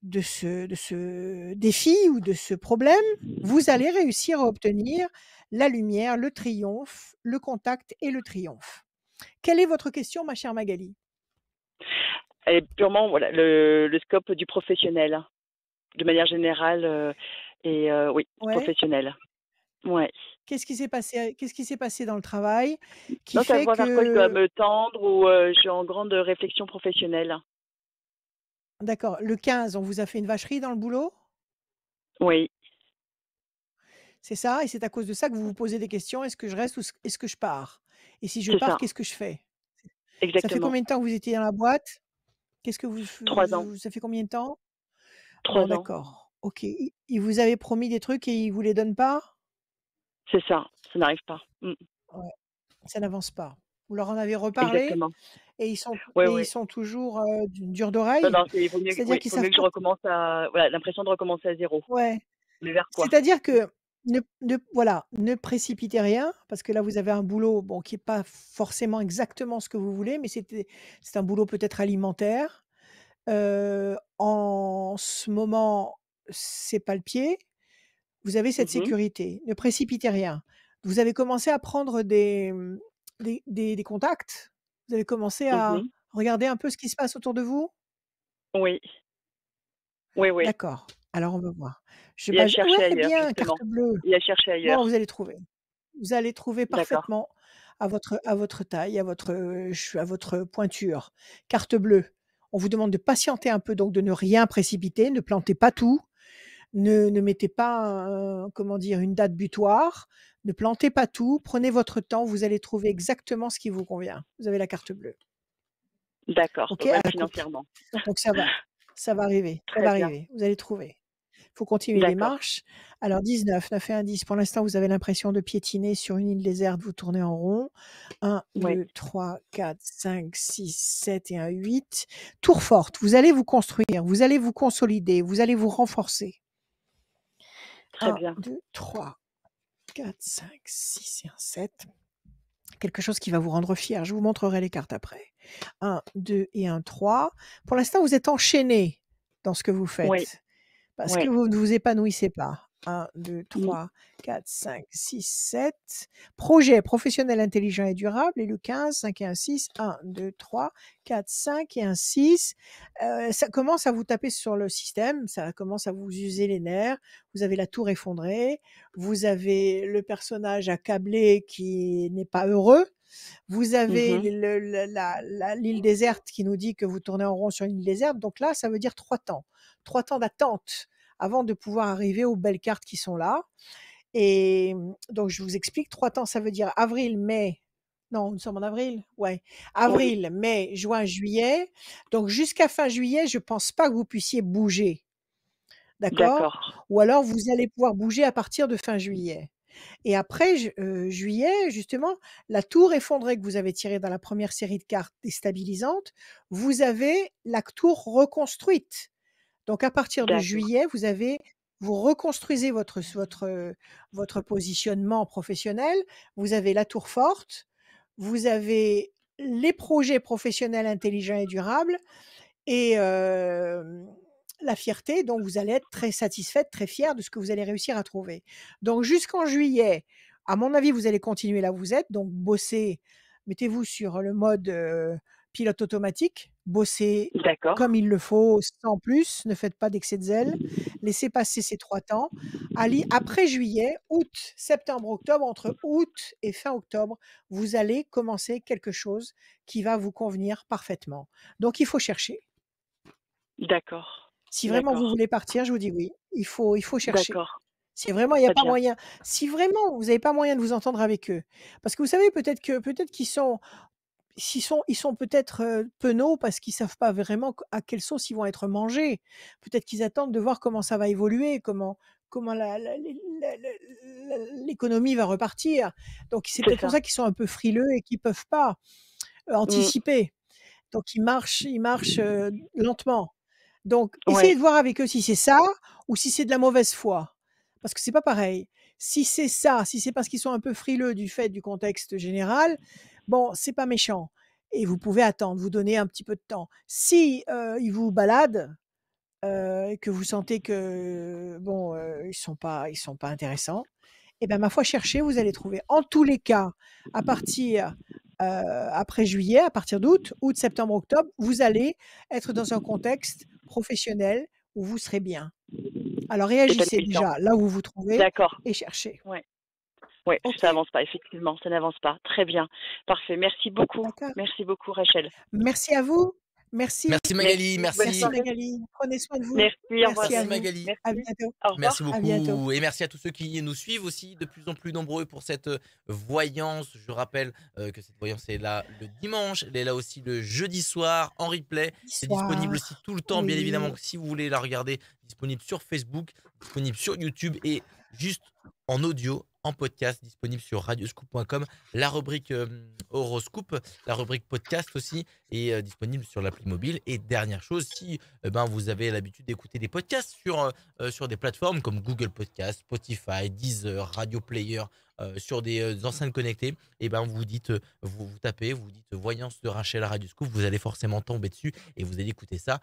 de ce défi ou de ce problème, vous allez réussir à obtenir la lumière, le triomphe, le contact et le triomphe. Quelle est votre question, ma chère Magali? Et purement, voilà, le scope du professionnel, hein, de manière générale, oui, Ouais. professionnel. Ouais. Qu'est-ce qui s'est passé dans le travail qui Non, fait savoir vers quoi je dois que... me tendre ou je suis en grande réflexion professionnelle. D'accord. Le 15, on vous a fait une vacherie dans le boulot? Oui, C'est ça? Et c'est à cause de ça que vous vous posez des questions. Est-ce que je reste ou est-ce que je pars? Et si je c'est pars, ça, qu'est-ce que je fais? Ça fait exactement. combien de temps que vous étiez dans la boîte? Qu'est-ce que 3 ans. ça fait combien de temps? Bon, 3 ans, d'accord. OK. Il vous avait promis des trucs et il vous les donne pas? c'est ça. Ça n'arrive pas. Ouais, ça n'avance pas. Vous leur en avez reparlé Exactement. et Oui, ils oui. sont toujours, durs Non, d'oreille? non, il vaut mieux, C'est-à-dire oui, qu'ils vaut mieux savent que je pas recommence à, voilà, l'impression de recommencer à zéro. ouais. Mais vers quoi? C'est-à-dire que voilà, ne précipitez rien parce que là, vous avez un boulot, bon, qui est pas forcément exactement ce que vous voulez, mais c'est un boulot peut-être alimentaire. En ce moment, c'est pas le pied. Vous avez cette Mhm, sécurité. Ne précipitez rien. Vous avez commencé à prendre des contacts? Vous avez commencé à mhm. regarder un peu ce qui se passe autour de vous? Oui, oui, oui. D'accord. Alors on va voir. Et à Ouais, chercher ailleurs, bien, justement. carte bleue. Et à chercher Bon, ailleurs. vous allez trouver. Vous allez trouver D'accord, parfaitement à votre taille, à votre pointure. Carte bleue. On vous demande de patienter un peu, donc de ne rien précipiter, ne plantez pas tout, ne mettez pas comment dire, une date butoir, ne plantez pas tout, prenez votre temps, vous allez trouver exactement ce qui vous convient. Vous avez la carte bleue. d'accord. OK? Donc À même la coupe. financièrement. Donc ça va arriver, ça Très va bien. arriver, vous allez trouver. Il faut continuer les D'accord. marches. Alors 19, 9 et un 10. Pour l'instant, vous avez l'impression de piétiner sur une île déserte, vous tournez en rond. 1, Oui, 2, 3, 4, 5, 6, 7 et un 8. Tour forte, vous allez vous construire, vous allez vous consolider, vous allez vous renforcer. très 1, bien. 2, 3, 4, 5, 6 et un 7. Quelque chose qui va vous rendre fier. Je vous montrerai les cartes après. 1, 2 et un 3. Pour l'instant, vous êtes enchaîné dans ce que vous Oui, faites. Parce que oui. vous ne vous épanouissez pas. 1, 2, Mm. 3, 4, 5, 6, 7. Projet professionnel intelligent et durable. Et le 15, 5 et un 6. 1, 2, 3, 4, 5 et un 6. Ça commence à vous taper sur le système. Ça commence à vous user les nerfs. Vous avez la tour effondrée. Vous avez le personnage accablé qui n'est pas heureux. Vous avez Mhm. l'île déserte qui nous dit que vous tournez en rond sur une île déserte. Donc là, ça veut dire 3 temps. 3 temps d'attente avant de pouvoir arriver aux belles cartes qui sont là. Et donc, je vous explique. 3 temps, ça veut dire avril, mai. Non, nous sommes en avril? Ouais. Oui, Avril, mai, juin, juillet. Donc, jusqu'à fin juillet, je pense pas que vous puissiez bouger. D'accord? d'accord, Ou alors, vous allez pouvoir bouger à partir de fin juillet. Et après juillet, justement, la tour effondrée que vous avez tirée dans la première série de cartes déstabilisantes, vous avez la tour reconstruite. Donc à partir de d'accord, juillet, vous reconstruisez votre positionnement professionnel. Vous avez la tour forte, vous avez les projets professionnels intelligents et durables et la fierté, donc vous allez être très satisfaite, très fière de ce que vous allez réussir à trouver. Donc jusqu'en juillet, à mon avis, vous allez continuer là où vous êtes, donc bosser, mettez-vous sur le mode pilote automatique, bossez d'accord. comme il le faut, sans plus, ne faites pas d'excès de zèle, laissez passer ces 3 temps. Après juillet, août, septembre, octobre, entre août et fin octobre, vous allez commencer quelque chose qui va vous convenir parfaitement. Donc il faut chercher. D'accord, Si vraiment vous d'accord, voulez partir, je vous dis oui, il faut chercher. d'accord. Si vraiment il y a Très pas bien. moyen si vraiment vous avez pas moyen de vous entendre avec eux, parce que vous savez peut-être qu'ils sont ils sont peut-être penauds parce qu'ils savent pas vraiment à quelle sauce ils vont être mangés. Peut-être qu'ils attendent de voir comment ça va évoluer, comment l'économie va repartir. Donc c'est C'est peut-être pour ça. ça qu'ils sont un peu frileux et qu'ils peuvent pas Mmh. anticiper. Donc ils marchent lentement. Donc essayez Ouais. de voir avec eux si c'est ça ou si c'est de la mauvaise foi. Parce que c'est pas pareil. Si c'est ça, si c'est parce qu'ils sont un peu frileux du fait du contexte général, bon, c'est pas méchant et vous pouvez attendre, vous donner un petit peu de temps. Si, ils vous baladent, et que vous sentez que bon, ils sont pas intéressants, et ben, ma foi, cherchez, vous allez trouver. En tous les cas, à partir, après juillet, à partir d'août, août, septembre, octobre, vous allez être dans un contexte professionnel où vous serez bien. Alors réagissez Épanouissant. déjà là où vous vous trouvez D'accord. et cherchez. Ouais. Ouais, OK? ça avance pas, effectivement, ça n'avance pas. Très bien. Parfait. Merci beaucoup. D'accord. Merci beaucoup, Rachel. Merci à vous. Merci. Merci Magali, Merci. Bonne Merci merci. soirée. Magali. Prenez soin de vous. Merci. Au revoir. Merci à Merci vous. Magali. À Merci. bientôt. Au Merci revoir. À bientôt. beaucoup et merci à tous ceux qui nous suivent aussi, de plus en plus nombreux pour cette voyance. Je rappelle que cette voyance est là le dimanche, elle est là aussi le jeudi soir en replay. C'est disponible aussi Soir. tout le temps, bien évidemment, Oui. si vous voulez la regarder, disponible sur Facebook, disponible sur YouTube et juste en audio, en podcast, disponible sur radioscoop.com, la rubrique horoscope, la rubrique podcast aussi est disponible sur l'appli mobile. Et dernière chose, si vous avez l'habitude d'écouter des podcasts sur des plateformes comme Google Podcast, Spotify, Deezer, Radio Player, sur des enceintes connectées, et vous dites, vous tapez, vous dites voyance de Rachel à Radio Scoop, vous allez forcément tomber dessus et vous allez écouter ça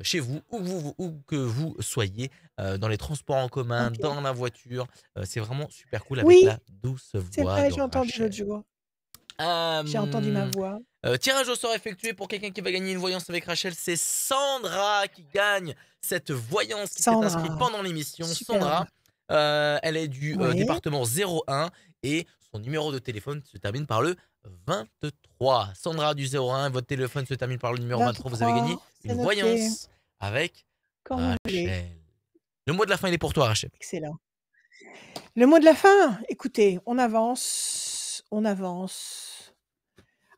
chez vous, où que vous soyez, dans les transports en commun, OK. dans la voiture. C'est vraiment super cool avec Oui, la douce c'est voix vrai, de j'ai entendu l'autre Rachel. jour. J'ai entendu ma voix. Tirage au sort effectué pour quelqu'un qui va gagner une voyance avec Rachel. C'est Sandra qui gagne cette voyance qui s'est inscrite Sandra, pendant l'émission. superbe. Sandra, elle est du Oui. département 01 et son numéro de téléphone se termine par le 23. Sandra du 01, votre téléphone se termine par le numéro 23. Vous avez gagné 23, c'est une noté. voyance avec Quand vous voulez. Rachel. Le mot de la fin, il est pour toi, Rachel. Excellent. Le mot de la fin, écoutez, on avance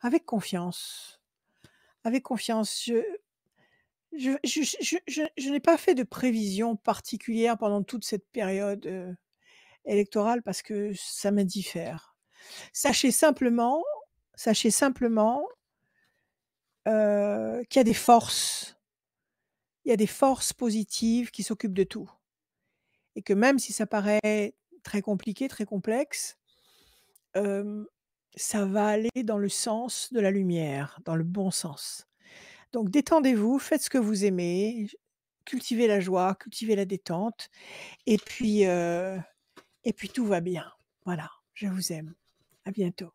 avec confiance. Avec confiance. Je n'ai pas fait de prévision particulière pendant toute cette période électorale parce que ça m'indiffère. Sachez simplement qu'il y a des forces. Il y a des forces positives qui s'occupent de tout. Et que même si ça paraît très compliqué, très complexe, ça va aller dans le sens de la lumière, dans le bon sens. Donc détendez-vous, faites ce que vous aimez, cultivez la joie, cultivez la détente et puis tout va bien. Voilà, je vous aime. À bientôt.